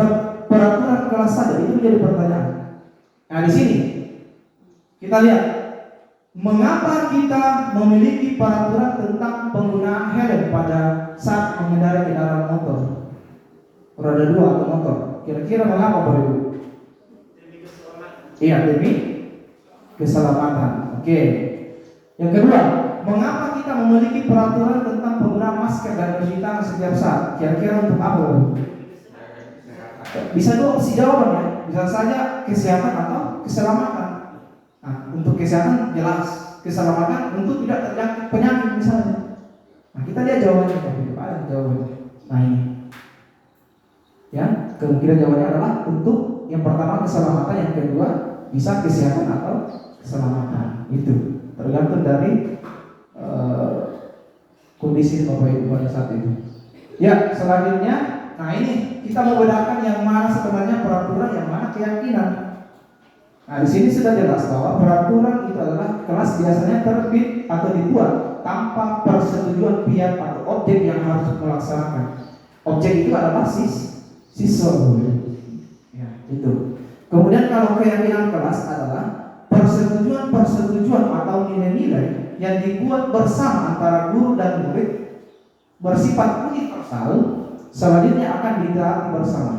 peraturan kelas saja? Itu menjadi pertanyaan. Nah, di sini kita lihat mengapa kita memiliki peraturan tentang penggunaan helm pada saat mengendarai kendaraan motor, roda 2 atau motor. Kira-kira mengapa, Bapak Ibu? Demi keselamatan. Iya, demi keselamatan. Oke. Yang kedua, mengapa kita memiliki peraturan tentang penggunaan masker dan mencuci tangan setiap saat? Kira-kira untuk apa? Bisa dua opsi jawabannya. Bisa saja kesehatan atau keselamatan. Nah, untuk kesehatan jelas, keselamatan untuk tidak terjangkit penyakit misalnya. Nah, kita lihat jawabannya. Ada jawabannya. Nah, ini. Ya, kemungkinan jawabannya adalah untuk yang pertama keselamatan, yang kedua bisa kesehatan atau keselamatan. Itu tergantung dari kondisi Bapak Ibu pada saat itu. Ya, selanjutnya, nah ini kita mau bedakan yang mana sebenarnya peraturan, yang mana keyakinan. Nah, di sini sudah jelas bahwa peraturan itu adalah kelas biasanya terbit atau dibuat tanpa persetujuan pihak atau objek yang harus melaksanakan. Objek itu adalah siswa. Ya, itu. Kemudian kalau keyakinan kelas adalah persetujuan atau nilai-nilai yang dibuat bersama antara guru dan murid, bersifat universal, selanjutnya akan ditaati bersama.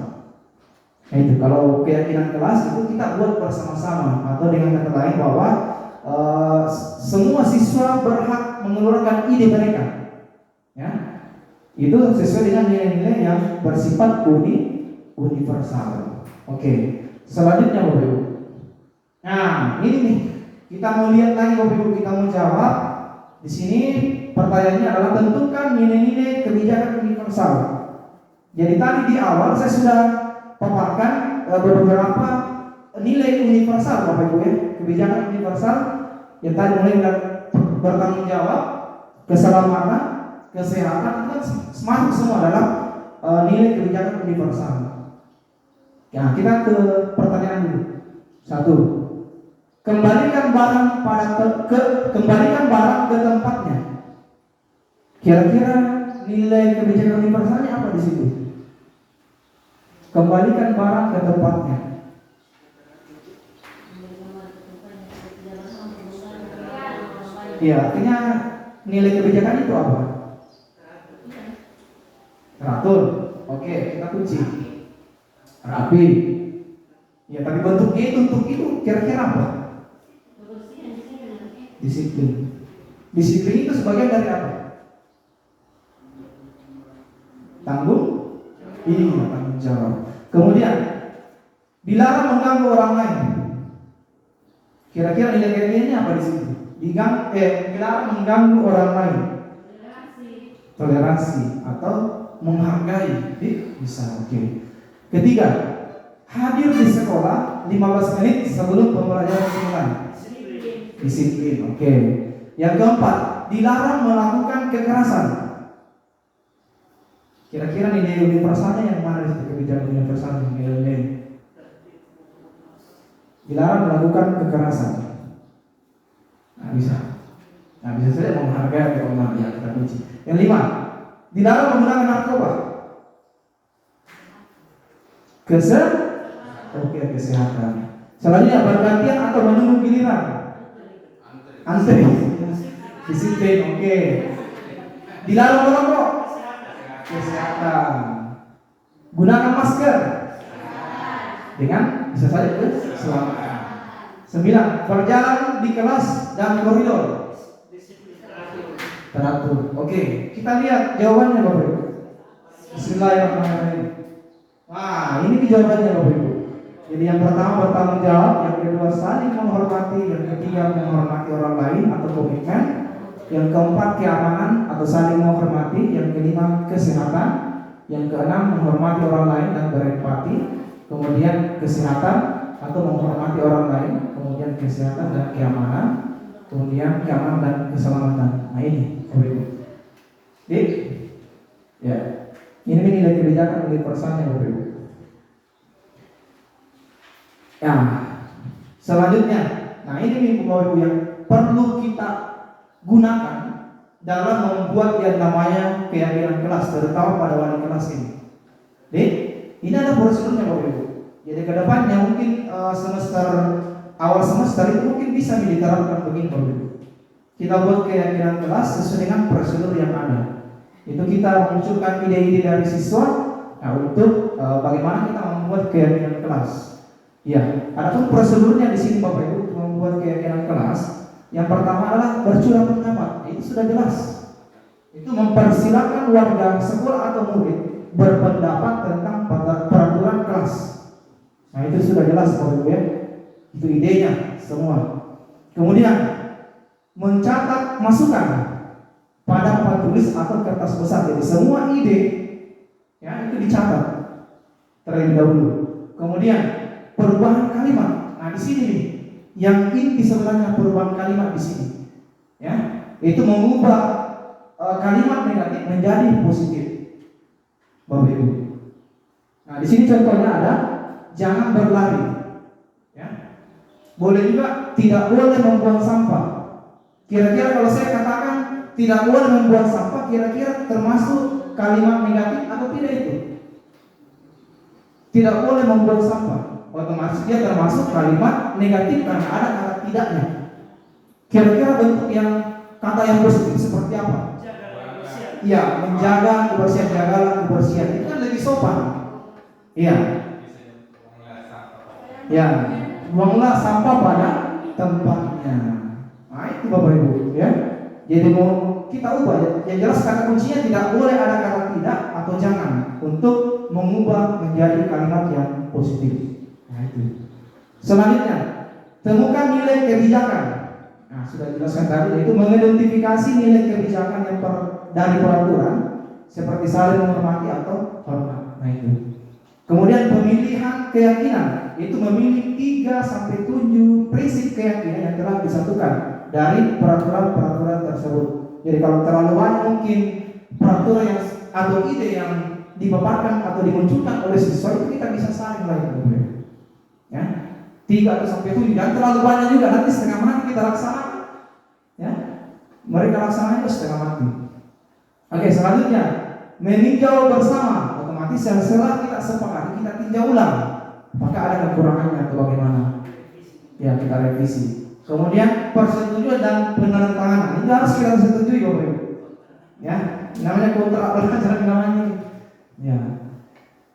Nah, itu kalau keyakinan kelas itu kita buat bersama-sama, atau dengan kata lain bahwa semua siswa berhak mengeluarkan ide mereka. Ya, itu sesuai dengan nilai-nilai yang bersifat universal. Oke. Selanjutnya, Bapak Ibu. Nah, ini nih, kita mau lihat lagi, Bapak Ibu, kita mau jawab. Di sini pertanyaannya adalah tentukan nilai-nilai kebijakan universal. Jadi tadi di awal saya sudah paparkan beberapa nilai universal, Bapak Ibu ya. Kebijakan universal yang tadi mulai dari bertanggung jawab, keselamatan, kesehatan, itu kan masuk semua dalam nilai kebijakan universal. Ya, kita ke pertanyaan dulu. 1. Kembalikan barang ke tempatnya. Kira-kira nilai kebijakan universalnya apa di situ? Kembalikan barang ke tempatnya. Iya, artinya nilai kebijakan itu apa? Teratur. Oke, kita kunci. rapi. Ya, tapi bentuk itu kira-kira apa? Kebersihan di sini nanti. Disiplin. Disiplin itu sebagian dari apa? Tanggung jawab. Kemudian dilarang mengganggu orang lain. Kira-kira nilai-nilainya apa di situ? Dilarang mengganggu orang lain. Toleransi atau menghargai. Bisa, oke. Ketiga, hadir di sekolah 15 menit sebelum pembelajaran dimulai. Disiplin, oke. Yang keempat, dilarang melakukan kekerasan. Kira-kira nilai universalnya yang mana di situ, kebijakan universal nilai? Dilarang melakukan kekerasan. Nah, bisa saja menghargai atau menghargai kita kunci. Yang lima, dilarang menggunakan narkoba. Kesehatan. Selanjutnya bergantian atau menunggu giliran. Antri. Disiplin, oke. Dilarang merokok. Kesehatan. Gunakan masker. Dengan bisa saja keselamatan. 9. Berjalan di kelas dan koridor. Teratur. Oke, kita lihat jawabannya Bapak Ibu. Bismillahirrahmanirrahim. Wah, ini jawabannya Bapak Ibu. Jadi yang pertama bertanggung jawab, yang kedua saling menghormati, yang ketiga menghormati orang lain atau komitmen, yang keempat keamanan atau saling menghormati, yang kelima kesehatan, yang keenam menghormati orang lain dan berempati, kemudian kesehatan atau menghormati orang lain, kemudian kesehatan dan keamanan, kemudian keamanan dan keselamatan. Nah ini Bapak Ibu. Ya, ini nilai kebijakan universalnya Bapak Ibu. Ya, selanjutnya, nah ini Bapak Ibu yang perlu kita gunakan dalam membuat yang namanya keyakinan kelas, terutama pada wali kelas ini. Ini ada prosedurnya Bapak Ibu. Jadi kedepannya mungkin awal semester itu mungkin bisa diterapkan begini Bapak Ibu. Kita buat keyakinan kelas sesuai dengan prosedur yang ada. Itu kita munculkan ide-ide dari siswa. Nah, untuk bagaimana kita membuat keyakinan kelas. Ya, adapun prosedurnya di sini Bapak Ibu untuk membuat keyakinan kelas, yang pertama adalah bercurah pendapat. Itu sudah jelas. Itu mempersilahkan warga sekolah atau murid berpendapat tentang peraturan kelas. Nah, itu sudah jelas Bapak Ibu ya. Itu idenya semua. Kemudian mencatat masukan pada papan tulis atau kertas besar. Jadi semua ide ya itu dicatat terlebih dahulu. Kemudian perubahan kalimat. Nah, di sini nih yang inti sebenarnya perubahan kalimat di sini. Ya, itu mengubah kalimat negatif menjadi positif. Bapak Ibu. Nah, di sini contohnya ada jangan berlari. Ya. Boleh juga tidak boleh membuang sampah. Kira-kira kalau saya katakan tidak boleh membuang sampah, kira-kira termasuk kalimat negatif atau tidak itu? Tidak boleh membuang sampah, otomatis dia termasuk kalimat negatif karena ada kata tidaknya. Kira-kira bentuk yang kata yang positif seperti apa? Iya, menjaga kebersihan, jagalah kebersihan. Itu kan lebih sopan. Iya. Ya, buanglah sampah pada tempatnya. Nah, itu Bapak Ibu, ya. Jadi mau kita ubah ya. Yang jelas kata kuncinya tidak boleh ada kata tidak atau jangan untuk mengubah menjadi kalimat yang positif. Nah, itu. Selanjutnya, temukan nilai kebijakan. Nah, sudah jelaskan tadi, yaitu mengidentifikasi nilai kebijakan yang dari peraturan seperti saling menghormati atau hormat. Nah, itu. Kemudian pemilihan keyakinan, itu memilih 3 sampai 7 prinsip keyakinan yang telah disatukan dari peraturan-peraturan tersebut. Jadi kalau terlalu banyak mungkin peraturan yang atau ide yang dipaparkan atau dimunculkan oleh siswa itu kita bisa saling lagi, ya 3 atau sampai 7, dan terlalu banyak juga nanti setengah mati kita laksanakan, ya mereka laksanakan itu setengah mati. Oke, selanjutnya meninjau bersama, otomatis setelah kita sepakati kita tinjau ulang apakah ada kekurangannya atau bagaimana, ya kita revisi. Kemudian persetujuan dan penandatanganan ini harus kita setujui Bapak Ibu. Ya, namanya kontrak belajar namanya. Ya.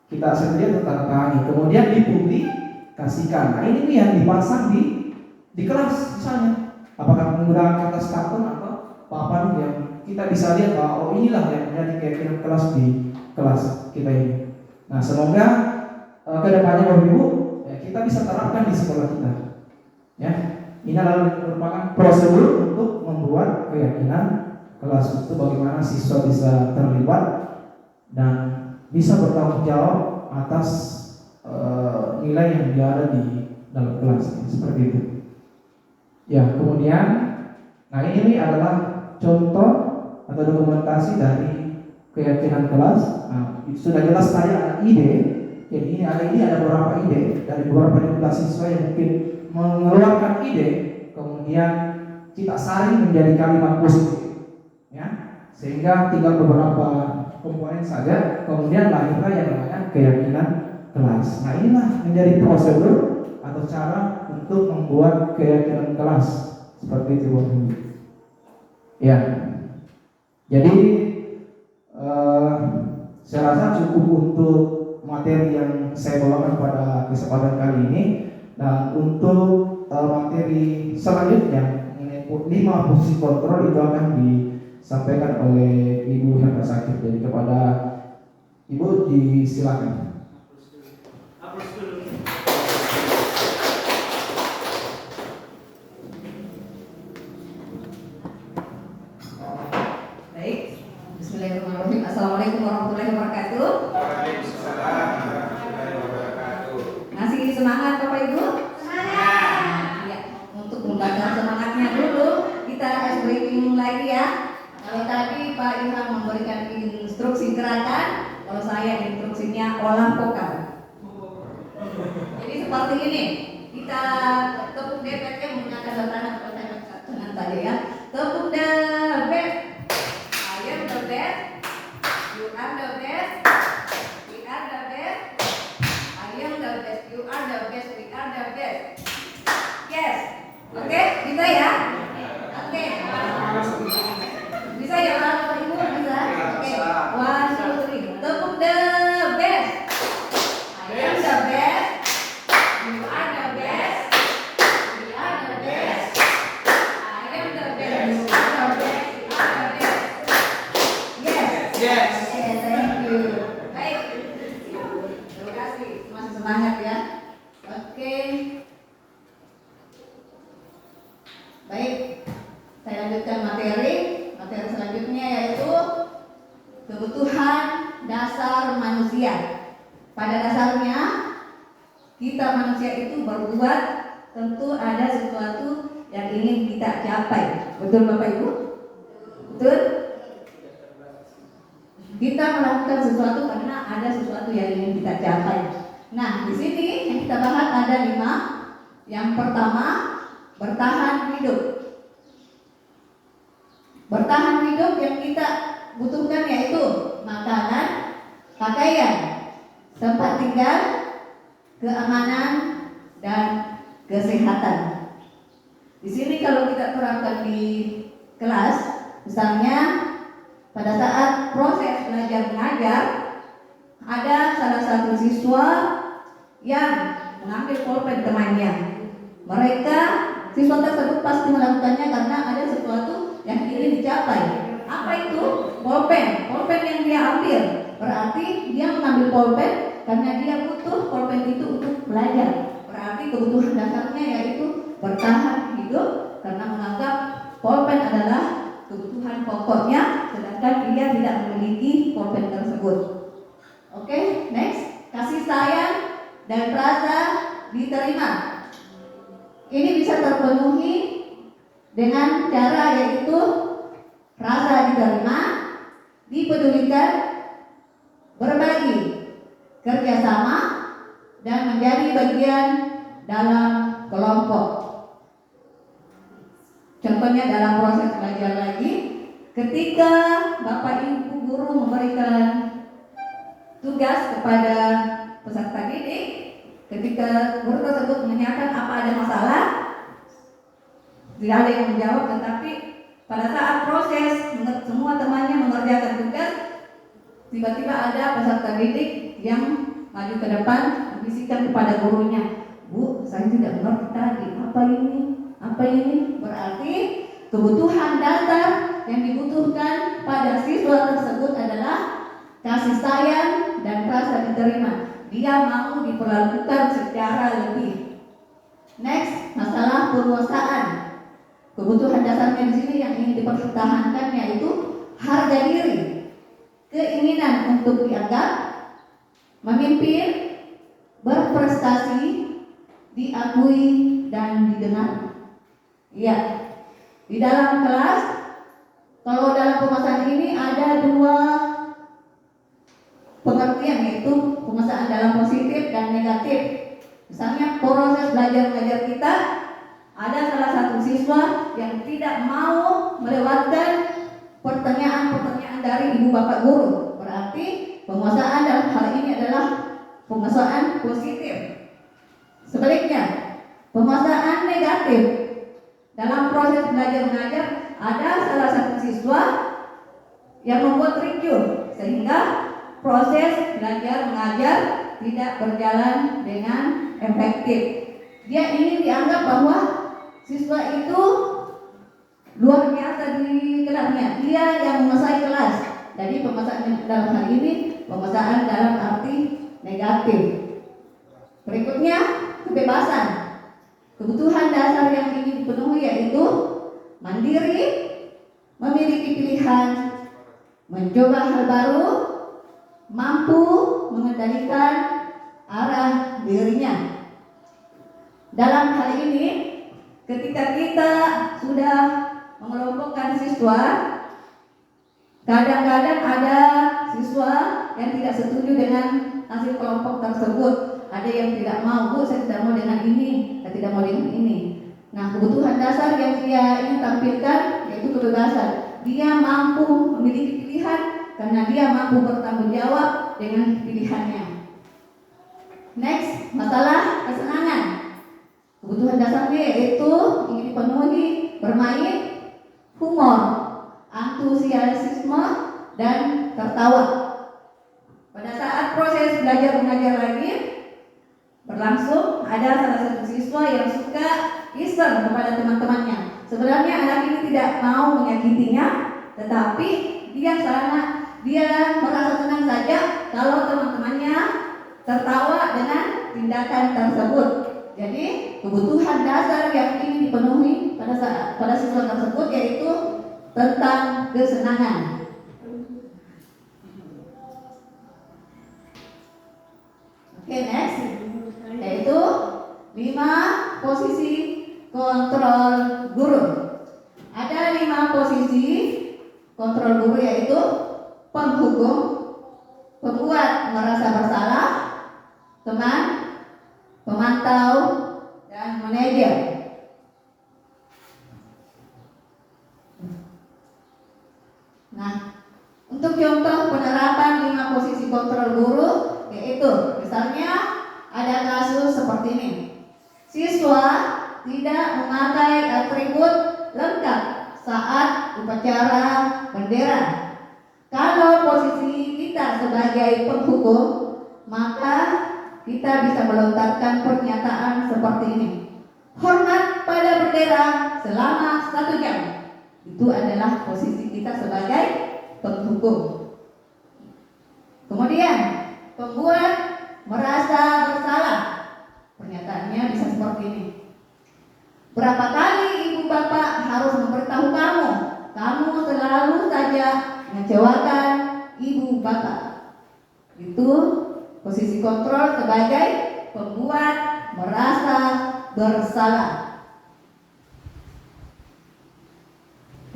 kita sendiri tanda tangani, kemudian dipublikasikan. Nah ini nih yang dipasang di kelas misalnya, apakah menggunakan kertas karton atau papan yang kita bisa lihat bahwa oh inilah yang menjadi keyakinan kelas di kelas kita ini. Nah semoga kedepannya Bapak Ibu kita bisa terapkan di sekolah kita. Ya, ini adalah merupakan prosedur untuk membuat keyakinan kelas itu, bagaimana siswa bisa terlibat dan bisa bertanggung jawab atas nilai yang dia ada di dalam kelas, seperti itu. Ya, kemudian, nah ini adalah contoh atau dokumentasi dari keyakinan kelas. Nah, sudah jelas saya ada ide. Jadi ini ada beberapa ide dari beberapa jumlah siswa yang mungkin mengeluarkan ide, kemudian kita saring menjadi kalimat positif, ya, sehingga tinggal beberapa komponen saja, kemudian lahirlah yang namanya keyakinan kelas. Nah inilah menjadi prosedur atau cara untuk membuat keyakinan kelas seperti itu, Bapak Ibu. Ya, jadi saya rasa cukup untuk materi yang saya bawakan pada kesempatan kali ini. Dan untuk materi selanjutnya mengenai 5 fungsi kontrol itu akan disampaikan oleh Ibu Herta Sakit. Jadi kepada Ibu disilakan. Baik, Bismillahirrahmanirrahim. Assalamualaikum warahmatullahi wabarakatuh. Masih semangat Bapak Ibu? Semangat. Ya, untuk membakar semangatnya dulu, kita ice breaking lagi ya. Kalau tadi Pak Ilham memberikan instruksi gerakan, kalau saya instruksinya olah vokal. Jadi seperti ini, kita tepuk debetnya menggunakan tangan tadi ya. Tepuk debet. I am the best. You are the best. We are the best. I am the best. You are the best. We are the best. Yes. Oke, bisa ya? Oke. Bisa ya Bapak Ibu? Bisa? Oke. 1, 2, 3. Tepuk the best. I am the best. You are the best. We are the best. I am the best. You are the best. We are the best. Yes. Yes. Oke, thank you. Baik. Terima kasih. Masih semangat ya. Oke. Baik. Saya lanjutkan materi. Materi selanjutnya yaitu kebutuhan dasar manusia. Pada dasarnya kita manusia itu berbuat tentu ada sesuatu yang ingin kita capai. Betul Bapak Ibu? Betul? Kita melakukan sesuatu karena ada sesuatu yang ingin kita capai. Nah, di sini yang kita bahas ada 5. Yang pertama, bertahan hidup. Bertahan hidup yang kita butuhkan yaitu makanan, pakaian, tempat tinggal, keamanan, dan kesehatan. Di sini kalau kita terapkan di kelas, misalnya pada saat proses belajar mengajar, ada salah satu siswa yang mengambil pulpen temannya. Siswa tersebut pasti melakukannya karena ada sesuatu yang ingin dicapai. Apa itu? Pulpen. Pulpen yang dia ambil berarti dia mengambil pulpen karena dia butuh pulpen itu untuk belajar. Berarti kebutuhan dasarnya yaitu bertahan hidup karena menganggap pulpen adalah kebutuhan pokoknya, sedangkan dia tidak memiliki pulpen tersebut. Oke, next. Kasih sayang dan rasa diterima. Ini bisa terpenuhi dengan cara yaitu rasa diterima, dipedulikan, berbagi, kerjasama, dan menjadi bagian dalam kelompok. Contohnya dalam proses belajar lagi, ketika Bapak Ibu guru memberikan tugas kepada peserta didik, ketika guru tersebut menanyakan apa ada masalah, tidak ada yang menjawab, tetapi pada saat proses semua temannya mengerjakan tugas, tiba-tiba ada peserta didik yang maju ke depan, membisikkan kepada gurunya, Bu, saya tidak mengerti tadi, apa ini? Apa ini? Berarti kebutuhan dasar yang dibutuhkan pada siswa tersebut adalah kasih sayang dan rasa diterima. Dia mau diperlakukan secara lebih. Next, masalah penguasaan. Kebutuhan dasarnya di sini yang ingin dipertahankan yaitu harga diri, keinginan untuk dianggap, memimpin, berprestasi, diakui dan didengar. Iya, di dalam kelas, kalau dalam penguasaan ini ada dua pengertian, yaitu penguasaan dalam positif dan negatif. Misalnya proses belajar mengajar kita, ada salah satu siswa yang tidak mau melewatkan pertanyaan-pertanyaan dari ibu bapak guru. Berarti penguasaan dalam hal ini adalah penguasaan positif. Sebaliknya, penguasaan negatif dalam proses belajar mengajar, ada salah satu siswa yang membuat ricuh sehingga proses belajar mengajar tidak berjalan dengan efektif. Dia ingin dianggap bahwa siswa itu luar biasa di kelasnya, dia yang menguasai kelas. Jadi penguasaan dalam hal ini penguasaan dalam arti negatif. Berikutnya, kebebasan. Kebutuhan dasar yang ingin dipenuhi yaitu mandiri, memiliki pilihan, mencoba hal baru, mampu mengendalikan arah dirinya. Dalam hal ini, ketika kita sudah mengelompokkan siswa, kadang-kadang ada siswa yang tidak setuju dengan hasil kelompok tersebut. Ada yang tidak mau, Bu, saya tidak mau dengan ini, saya tidak mau dengan ini. Nah, kebutuhan dasar yang dia ingin tampilkan yaitu kebebasan. Dia mampu memiliki pilihan karena dia mampu bertanggung jawab dengan pilihannya. Next, masalah kesenangan. Kebutuhan dasarnya yaitu ingin dipenuhi bermain, humor, antusiasme, dan tertawa. Pada saat proses belajar mengajar lagi berlangsung, ada salah satu siswa yang suka iseng kepada teman-temannya. Sebenarnya anak ini tidak mau menyakitinya, tetapi dia merasa senang saja kalau teman-temannya tertawa dengan tindakan tersebut. Jadi kebutuhan dasar yang ingin dipenuhi pada siswa tersebut yaitu tentang kesenangan. Oke, next, yaitu 5 posisi kontrol guru. Ada 5 posisi kontrol guru yaitu penghukum, pembuat merasa bersalah, teman, pemantau, dan manajer. Nah, untuk contoh penerapan 5 posisi kontrol guru yaitu misalnya ada kasus seperti ini. Siswa tidak memakai atribut lengkap saat upacara bendera. Kalau posisi kita sebagai penghukum, maka kita bisa melontarkan pernyataan seperti ini. Hormat pada bendera selama 1 jam. Itu adalah posisi kita sebagai penghukum. Kemudian, pembuat merasa bersalah. Pernyataannya bisa seperti ini. Berapa kali ibu bapak harus memberitahu kamu? Kamu selalu saja mengecewakan ibu bapak. Itu posisi kontrol sebagai pembuat merasa bersalah.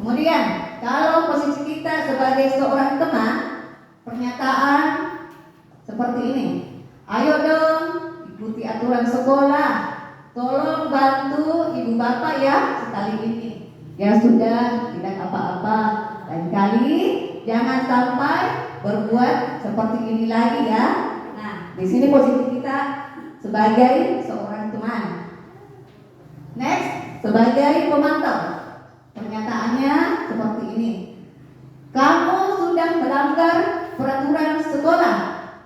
Kemudian, kalau posisi kita sebagai seorang teman, pernyataan seperti ini. Ayo dong, ikuti aturan sekolah. Tolong bantu ibu bapak ya sekali ini. Ya sudah, tidak apa-apa. Lain kali jangan sampai berbuat seperti ini lagi ya. Nah, di sini posisi kita sebagai seorang teman. Next, sebagai pemantau. Pernyataannya seperti ini. Kamu sudah melanggar peraturan sekolah.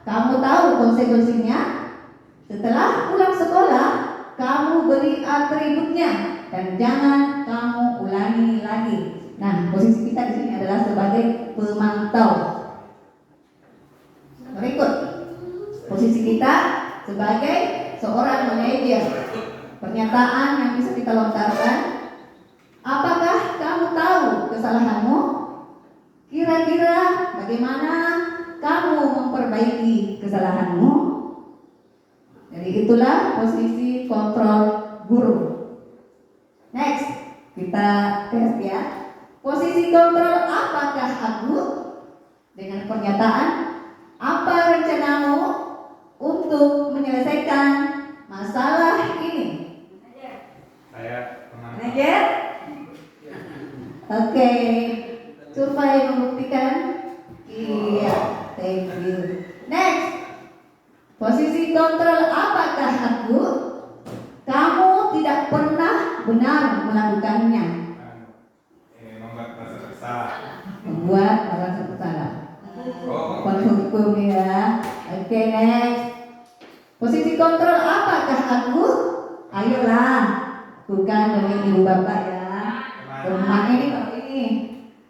Kamu tahu konsekuensinya? Setelah pulang sekolah, kamu beri atributnya dan jangan kamu ulangi lagi. Nah, posisi kita di sini adalah sebagai pemantau. Berikut posisi kita sebagai seorang manajer. Pernyataan yang bisa kita lontarkan. Apakah kamu tahu kesalahanmu? Kira-kira bagaimana kamu memperbaiki kesalahanmu? Jadi itulah posisi kontrol guru. Next, kita tes ya. Posisi kontrol apakah aku? Dengan pernyataan, apa rencanamu untuk menyelesaikan masalah ini? Saya Manajer? Oke, survei membuktikan. Iya, thank you. Next, posisi kontrol apakah aku? Kamu tidak pernah benar melakukannya. membuat merasa bersalah. Membuat merasa bersalah. Oh, Penghukum ya. Oke, next. Posisi kontrol apakah aku? Ayolah, bukan demi ibu bapak ya. Rumah ini kalau ini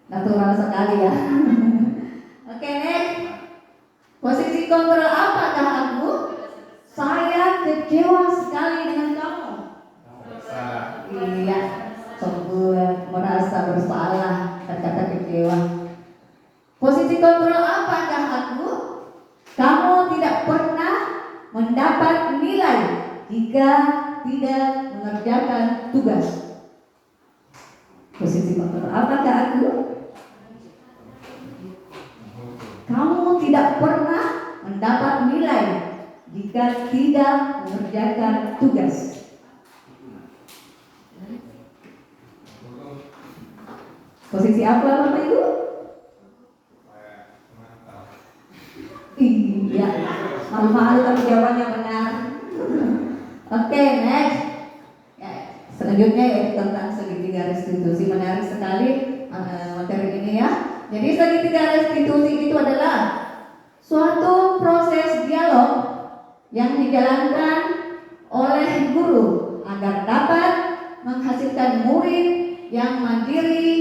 natural sekali ya. Oke, next. Posisi kontrol apakah aku? Saya kecewa sekali dengan kamu. bersalah. Iya, sembuh merasa bersalah dan kata kecewa. Posisi kontrol apakah aku? Kamu tidak pernah mendapat nilai jika tidak mengerjakan tugas. Posisi kontrol apakah aku? Kamu tidak pernah mendapat nilai jika tidak mengerjakan tugas. Posisi apa Bapak Ibu? Iya, malu-malu tapi jawabannya benar. Oke, next. Ya, selanjutnya yaitu tentang segitiga restitusi. Menarik sekali materi ini ya. Jadi segitiga restitusi itu adalah suatu proses dialog yang dijalankan oleh guru agar dapat menghasilkan murid yang mandiri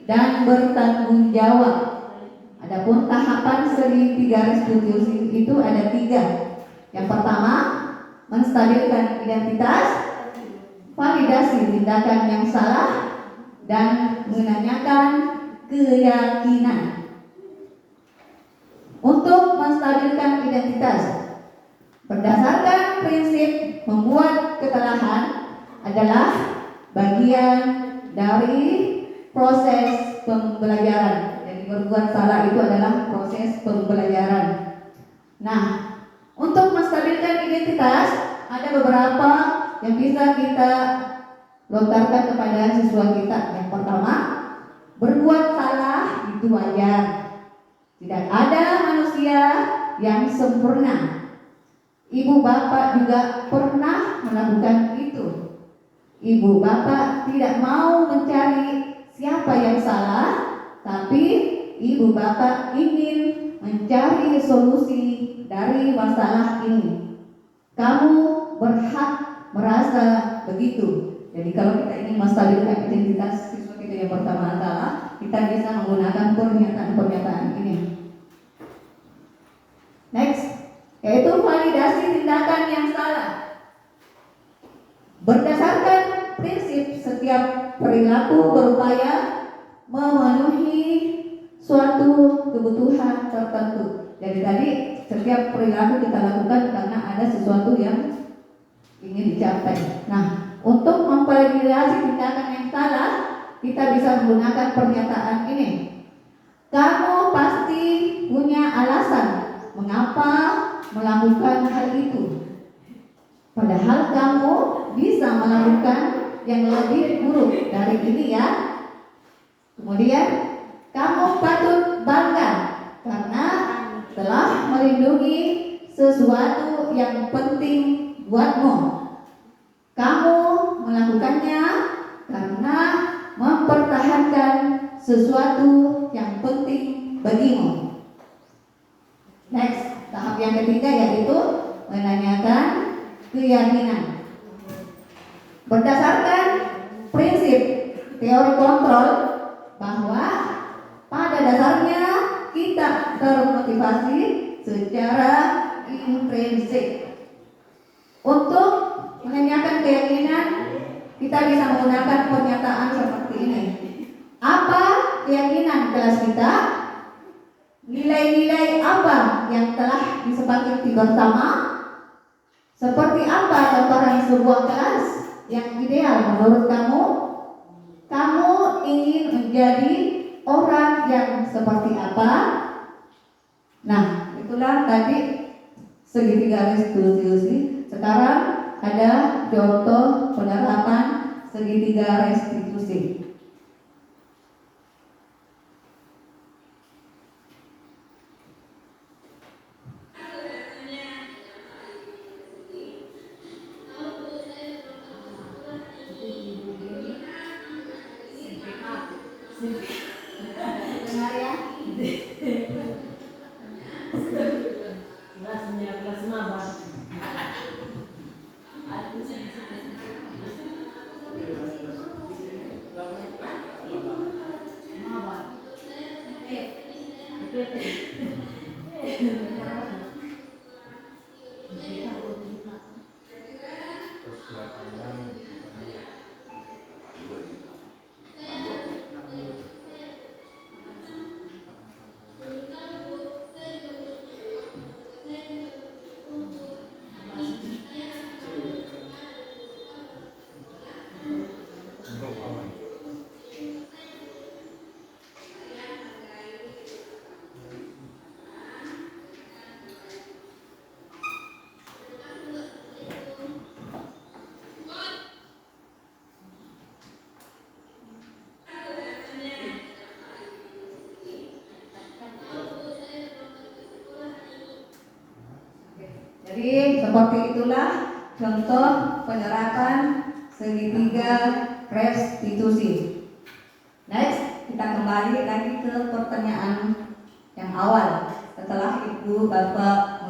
dan bertanggung jawab. Adapun tahapan segitiga restitusi itu ada 3. Yang pertama, menstabilkan identitas, validasi tindakan yang salah, dan menanyakan keyakinan. Untuk menstabilkan identitas, berdasarkan prinsip membuat kesalahan adalah bagian dari proses pembelajaran. Jadi berbuat salah itu adalah proses pembelajaran. Nah, untuk menstabilkan identitas ada beberapa yang bisa kita lontarkan kepada siswa kita. Yang pertama, berbuat salah itu wajar. Tidak ada manusia yang sempurna. Ibu bapak juga pernah melakukan itu. Ibu bapak tidak mau mencari siapa yang salah, tapi ibu bapak ingin mencari solusi dari masalah ini. Kamu berhak merasa begitu. Jadi kalau kita ingin menstabilkan identitas siswa kita yang pertama adalah kita bisa menggunakan pernyataan-pernyataan ini. Next, yaitu validasi tindakan yang salah. Berdasarkan prinsip setiap perilaku berupaya memenuhi suatu kebutuhan tertentu. Jadi tadi setiap perilaku kita lakukan karena ada sesuatu yang ingin dicapai. Nah, untuk memvalidasi tindakan yang salah, kita bisa menggunakan pernyataan ini. Kamu pasti punya alasan mengapa melakukan hal itu. Padahal kamu bisa melakukan yang lebih buruk dari ini ya. Kemudian kamu patut bangga karena telah melindungi sesuatu yang penting buatmu. Kamu melakukannya karena mempertahankan sesuatu yang penting bagimu. Next, tahap yang ketiga yaitu keyakinan. Berdasarkan prinsip teori kontrol bahwa pada dasarnya kita termotivasi secara intrinsik. Untuk menanyakan keyakinan, kita bisa menggunakan pernyataan seperti ini. Apa keyakinan kelas kita? Nilai-nilai apa yang telah disepakati bersama? Seperti apa gambaran sebuah kelas yang ideal menurut kamu? Kamu ingin menjadi orang yang seperti apa? Nah, itulah tadi segitiga restitusi. Sekarang ada contoh penerapan segitiga restitusi. Dengar ya. Kelasnya kelas maba. Jadi seperti itulah contoh penerapan segitiga restitusi. Next, kita kembali lagi ke pertanyaan yang awal. Setelah Ibu Bapak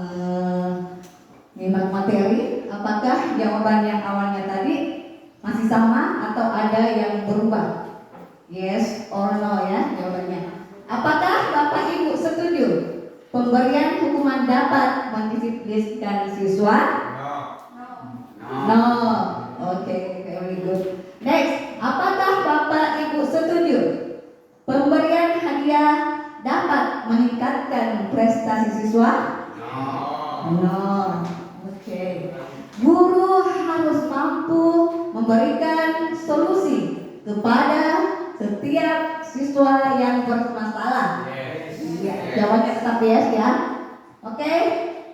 menyimak materi, apakah jawaban yang awalnya tadi masih sama atau ada yang berubah? Yes or no ya jawabannya. Apakah Bapak Ibu setuju pemberian hukuman dapat mendisiplinkan siswa? No. Oke, very good. Next, apakah Bapak Ibu setuju pemberian hadiah dapat meningkatkan prestasi siswa? No. Oke. Guru harus mampu memberikan solusi kepada setiap siswa yang bermasalah. Ya, jawabannya tetap yes ya. Oke.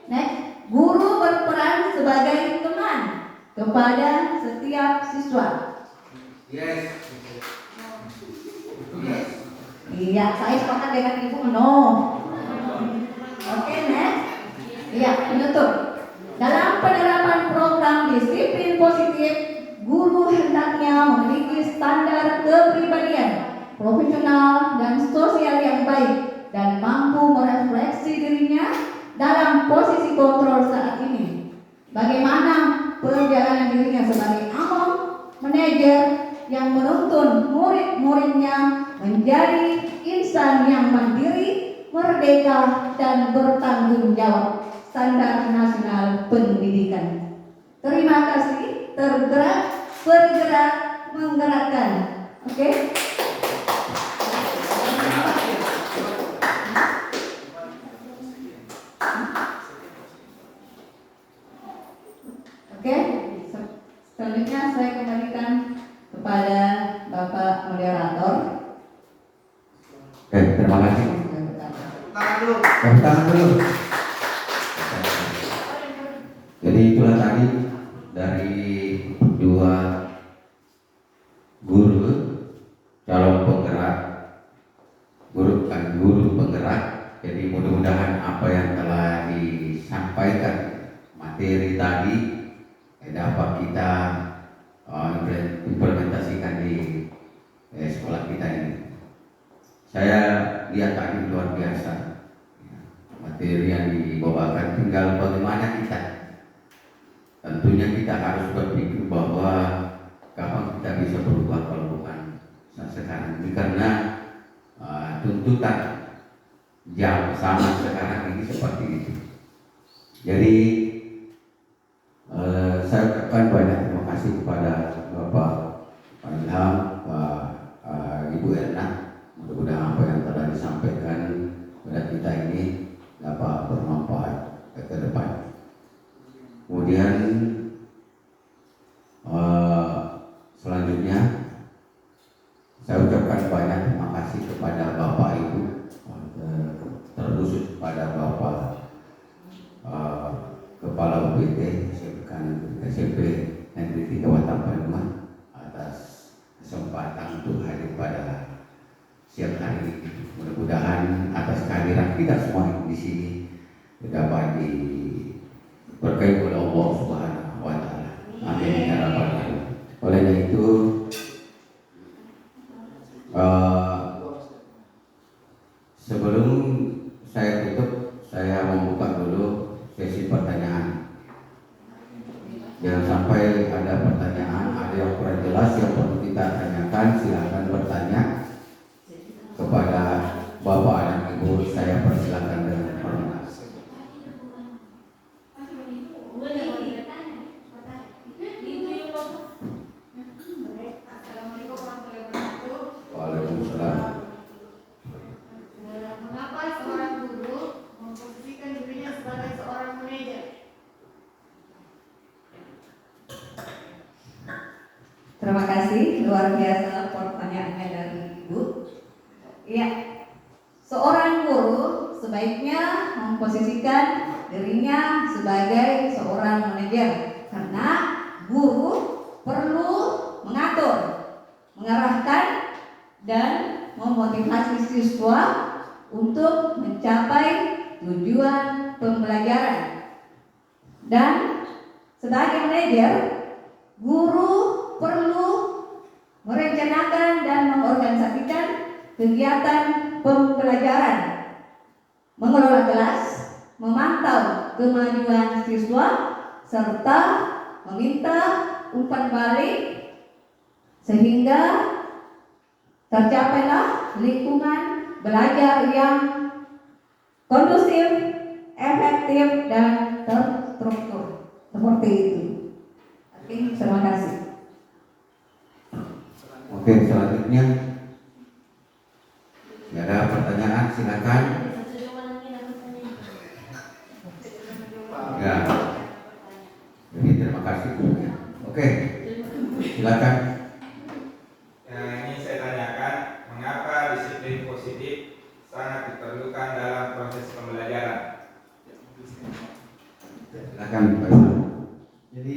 Next, guru berperan sebagai teman kepada setiap siswa. Yes. Iya, saya sepakat dengan Ibu no. Oke, next. Iya, penutup. Dalam penerapan program disiplin positif, guru hendaknya memiliki standar kepribadian, profesional dan sosial yang baik dan mampu merefleksi dirinya dalam posisi kontrol saat ini. Bagaimana perjalanan dirinya sebagai imam, manajer yang menuntun murid-muridnya menjadi insan yang mandiri, merdeka dan bertanggung jawab. Standar nasional pendidikan. Terima kasih. Tergerak, bergerak, menggerakkan. Oke? Oke, selanjutnya saya kembalikan kepada Bapak Moderator. Oke, terima kasih. Tepuk tangan dulu. Jadi itulah tadi dari dua guru calon penggerak, guru penggerak. Jadi mudah-mudahan apa yang telah disampaikan materi tadi dapat kita implementasikan di sekolah kita ini. Saya lihat tadi luar biasa materi yang dibawakan, tinggal bagaimana kita tentunya kita harus berpikir bahwa kapan kita bisa berubah kalau bukan sekarang ini, karena tuntutan jam sama sekarang ini seperti itu. Jadi saya ucapkan banyak terima kasih kepada Bapak Ilham, Ibu Erna. Mudah-mudahan apa yang telah disampaikan kepada kita ini dapat bermanfaat ke depan. Kemudian selanjutnya saya ucapkan banyak terima kasih kepada Bapak Ibu, terkhusus kepada Bapak Kepala UPT SMP Negeri 3 Watampanuma atas kesempatan untuk hadir pada siang hari ini. Mudah-mudahan atas kehadiran kita semua di sini dapat diberkahi oleh Allah Subhanahu wa Ta'ala. Amin ya rabbal alamin. Oleh itu sebelum saya tutup, saya membuka dulu sesi pertanyaan. Jangan sampai ada pertanyaan, ada yang kurang jelas yang perlu kita tanyakan, silakan bertanya kepada Bapak dan Ibu. Saya persilakan dengan hormat. Waalaikumsalam. Mengapa seorang guru memposisikan dirinya sebagai seorang manajer? Terima kasih, luar biasa pertanyaannya dari Ibu. Iya, seorang guru sebaiknya memposisikan dirinya sebagai seorang manajer, karena guru perlu mengatur, mengarahkan, dan memotivasi siswa untuk mencapai tujuan pembelajaran. Dan sebagai manajer, guru perlu merencanakan dan mengorganisasikan kegiatan pembelajaran, mengelola kelas, memantau kemajuan siswa, serta meminta umpan balik sehingga tercapailah lingkungan belajar yang kondusif, efektif, dan terstruktur. Seperti itu. Oke, terima kasih. Oke, selanjutnya ada pertanyaan, silakan. Ya, jadi terima kasih. Oke, silakan. Yang ini saya tanyakan, mengapa disiplin positif sangat diperlukan dalam proses pembelajaran? Silakan Pak Ilham. Jadi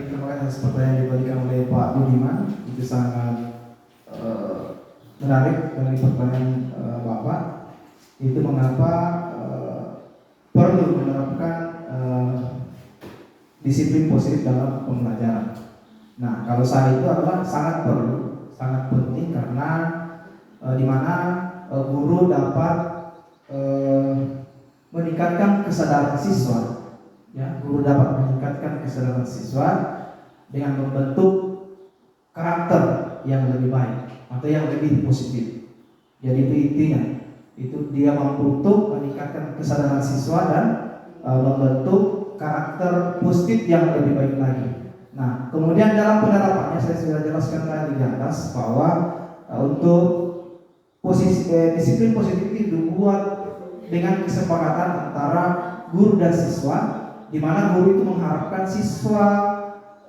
terima kasih atas pertanyaan yang diberikan oleh Pak Budiman. Itu sangat menarik dari pertanyaan Bapak. Itu mengapa perlu menerapkan disiplin positif dalam pembelajaran. Nah, kalau saya itu adalah sangat perlu, sangat penting, karena di mana guru dapat meningkatkan kesadaran siswa. Ya, guru dapat meningkatkan kesadaran siswa dengan membentuk karakter yang lebih baik atau yang lebih positif. Jadi itu intinya. Itu dia mampu untuk meningkatkan kesadaran siswa dan membentuk karakter positif yang lebih baik lagi. Nah, kemudian dalam penerapannya saya sudah jelaskan tadi di atas bahwa untuk disiplin positif itu dibuat dengan kesepakatan antara guru dan siswa, di mana guru itu mengharapkan siswa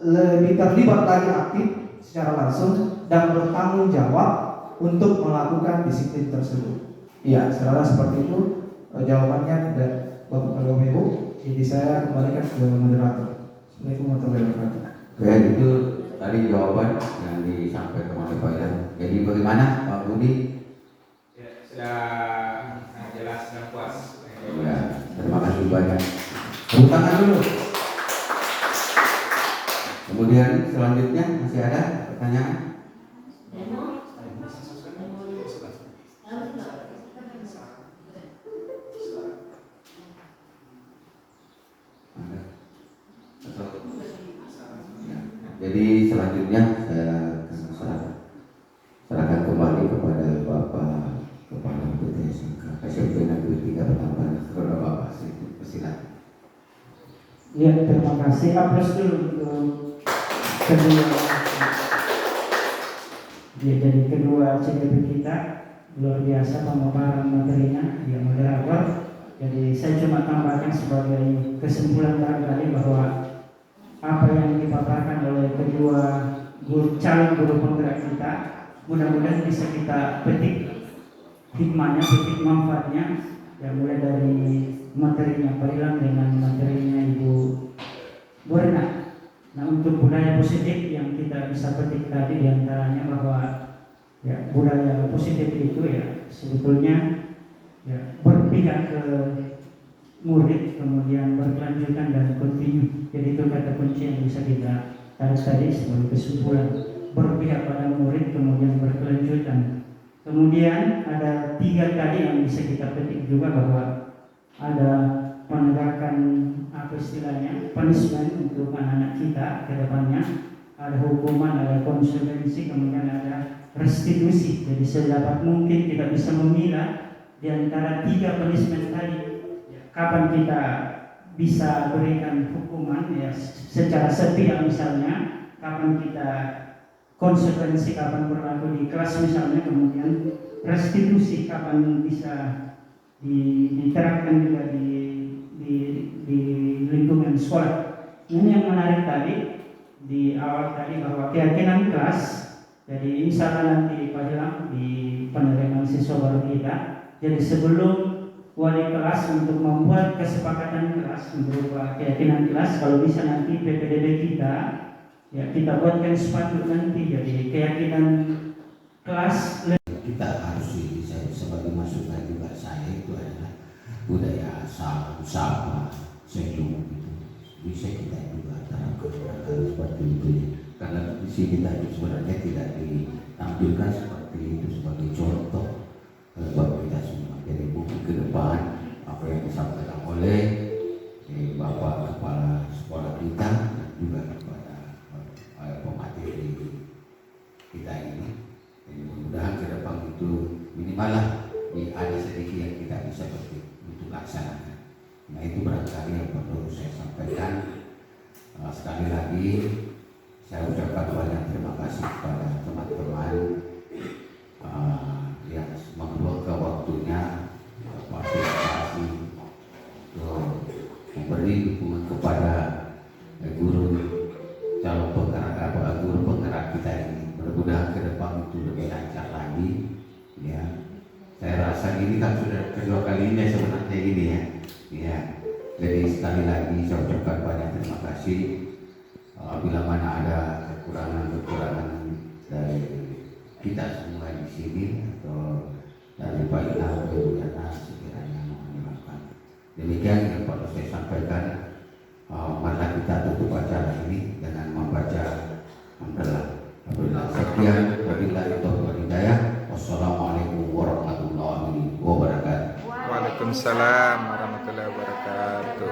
lebih terlibat lagi aktif secara langsung dan bertanggung jawab untuk melakukan disiplin tersebut. Iya, saudara, seperti itu jawabannya dari Bapak Ibu. Jadi saya kembalikan ke moderator. Assalamualaikum warahmatullahi wabarakatuh. Oke, itu tadi jawaban yang disampaikan oleh Pak Ilham. Jadi bagaimana Pak Budi? Ya, sudah sangat jelas dan puas. Ya, terima kasih banyak. Tepuk tangan dulu. Kemudian selanjutnya masih ada pertanyaan? Ada? Atau Jadi selanjutnya saya serahkan kembali kepada Bapak Kepala PTSMK SMP Negeri 3 Batamban. Kepada Bapak, silakan. Ya, terima kasih. Aplaus dulu untuk kedua. Ya, jadi kedua CDP kita luar biasa pemaparan materinya, dia moderator. Jadi saya cuma tambahkan sebagai kesimpulan barangkali bahwa apa yang dipaparkan oleh kedua calon guru penggerak kita mudah-mudahan bisa kita petik hikmahnya, petik manfaatnya, ya mulai dari materinya Pak Ilham dengan materinya Ibu Borna. Nah, untuk budaya positif yang kita bisa petik tadi diantaranya bahwa ya budaya positif itu ya sebetulnya ya berpihak ke murid, kemudian berkelanjutan dan kontinu. Jadi itu kata kunci yang bisa kita tarik tadi sebagai kesimpulan, berpihak pada murid kemudian berkelanjutan. Kemudian ada 3 tadi yang bisa kita petik juga bahwa ada penegakan apa istilahnya punishment untuk anak-anak kita ke depannya, ada hukuman, ada konsekuensi, kemudian ada restitusi. Jadi sedapat mungkin kita bisa memilah di antara 3 punishment tadi, kapan kita bisa berikan hukuman ya secara sepihak misalnya, kapan kita konsekuensi, kapan berlaku di kelas misalnya, kemudian restitusi kapan bisa diterapkan juga di lingkungan sekolah. Ini yang menarik tadi di awal tadi bahwa keyakinan kelas. Jadi insya Allah nanti Pak Ilham di penerimaan siswa baru kita. Jadi sebelum wali kelas untuk membuat kesepakatan kelas berupa keyakinan kelas, kalau bisa nanti PPDB kita ya kita buatkan sepatu nanti. Jadi keyakinan kelas Kita harus sebagai masukan juga saya itu adalah budaya sapa senyum itu bisa kita juga terapkan seperti itu ya. Karena di sini tadi sebenarnya tidak ditampilkan seperti itu sebagai contoh buat kita semua. Jadi buku ke depan apa yang disampaikan oleh Bapak Kepala Sekolah kita dan juga kepada pemateri kita ini. Jadi mudah-mudahan ke depan itu minimal lah ada sedikit yang kita bisa petik untuk laksanakan. Nah itu barangkali yang perlu saya sampaikan. Sekali lagi saya ucapkan banyak terima kasih kepada teman-teman yang meluangkan waktunya partisipasi untuk memberi dukungan kepada guru calon penggerak guru penggerak kita ini. Mudah-mudahan ke depan itu lebih lancar lagi ya. Saya rasa ini kan sudah kedua kalinya sebenarnya ini ya. Ya. Jadi sekali lagi saya ucapkan banyak terima kasih. Bila mana ada kekurangan dari kita semua di sini atau dari Pak Ilham Ibu Yana sekiranya mohon dimaafkan. Demikian yang perlu saya sampaikan. Marilah kita tutup acara ini dengan membaca hamdalah. Sekian, wabillahi taufiq wal hidayah. Wassalamualaikum warahmatullahi wabarakatuh. Waalaikumsalam warahmatullahi wabarakatuh.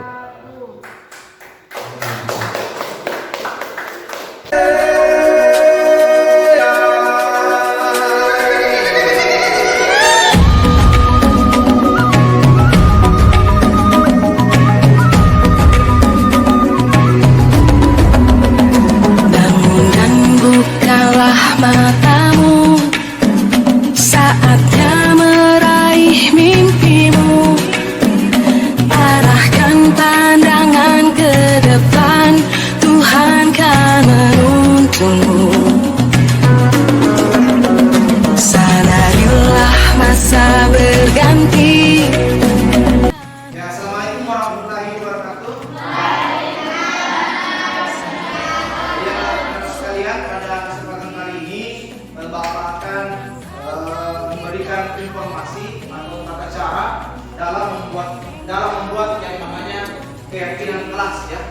Matamu saatnya meraih mimpimu, arahkan pandangan ke depan, Tuhan kan menuntunmu. Sadarilah masa berganti. Ya, assalamualaikum warahmatullahi wabarakatuh. Ya, teman-teman sekalian, pada kesempatan kali ini Bapak akan memberikan informasi atau tata cara dalam membuat yang namanya keyakinan kelas ya.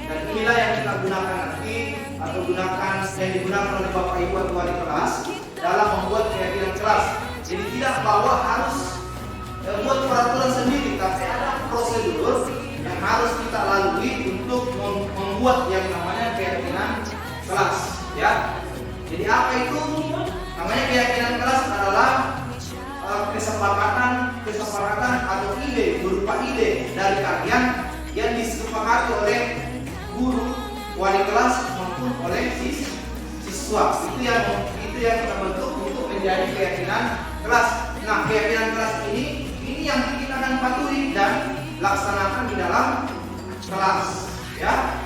Dan inilah yang kita gunakan nanti atau yang digunakan oleh Bapak Ibu atau wali kelas dalam membuat keyakinan kelas. Jadi tidak bahwa harus buat peraturan sendiri, tapi ada prosedur yang harus kita lalui untuk membuat yang namanya keyakinan kelas. oleh guru, wali kelas maupun oleh siswa. Itu yang kita bentuk untuk menjadi keyakinan kelas. Nah, keyakinan kelas ini yang kita akan patuhi dan laksanakan di dalam kelas, ya.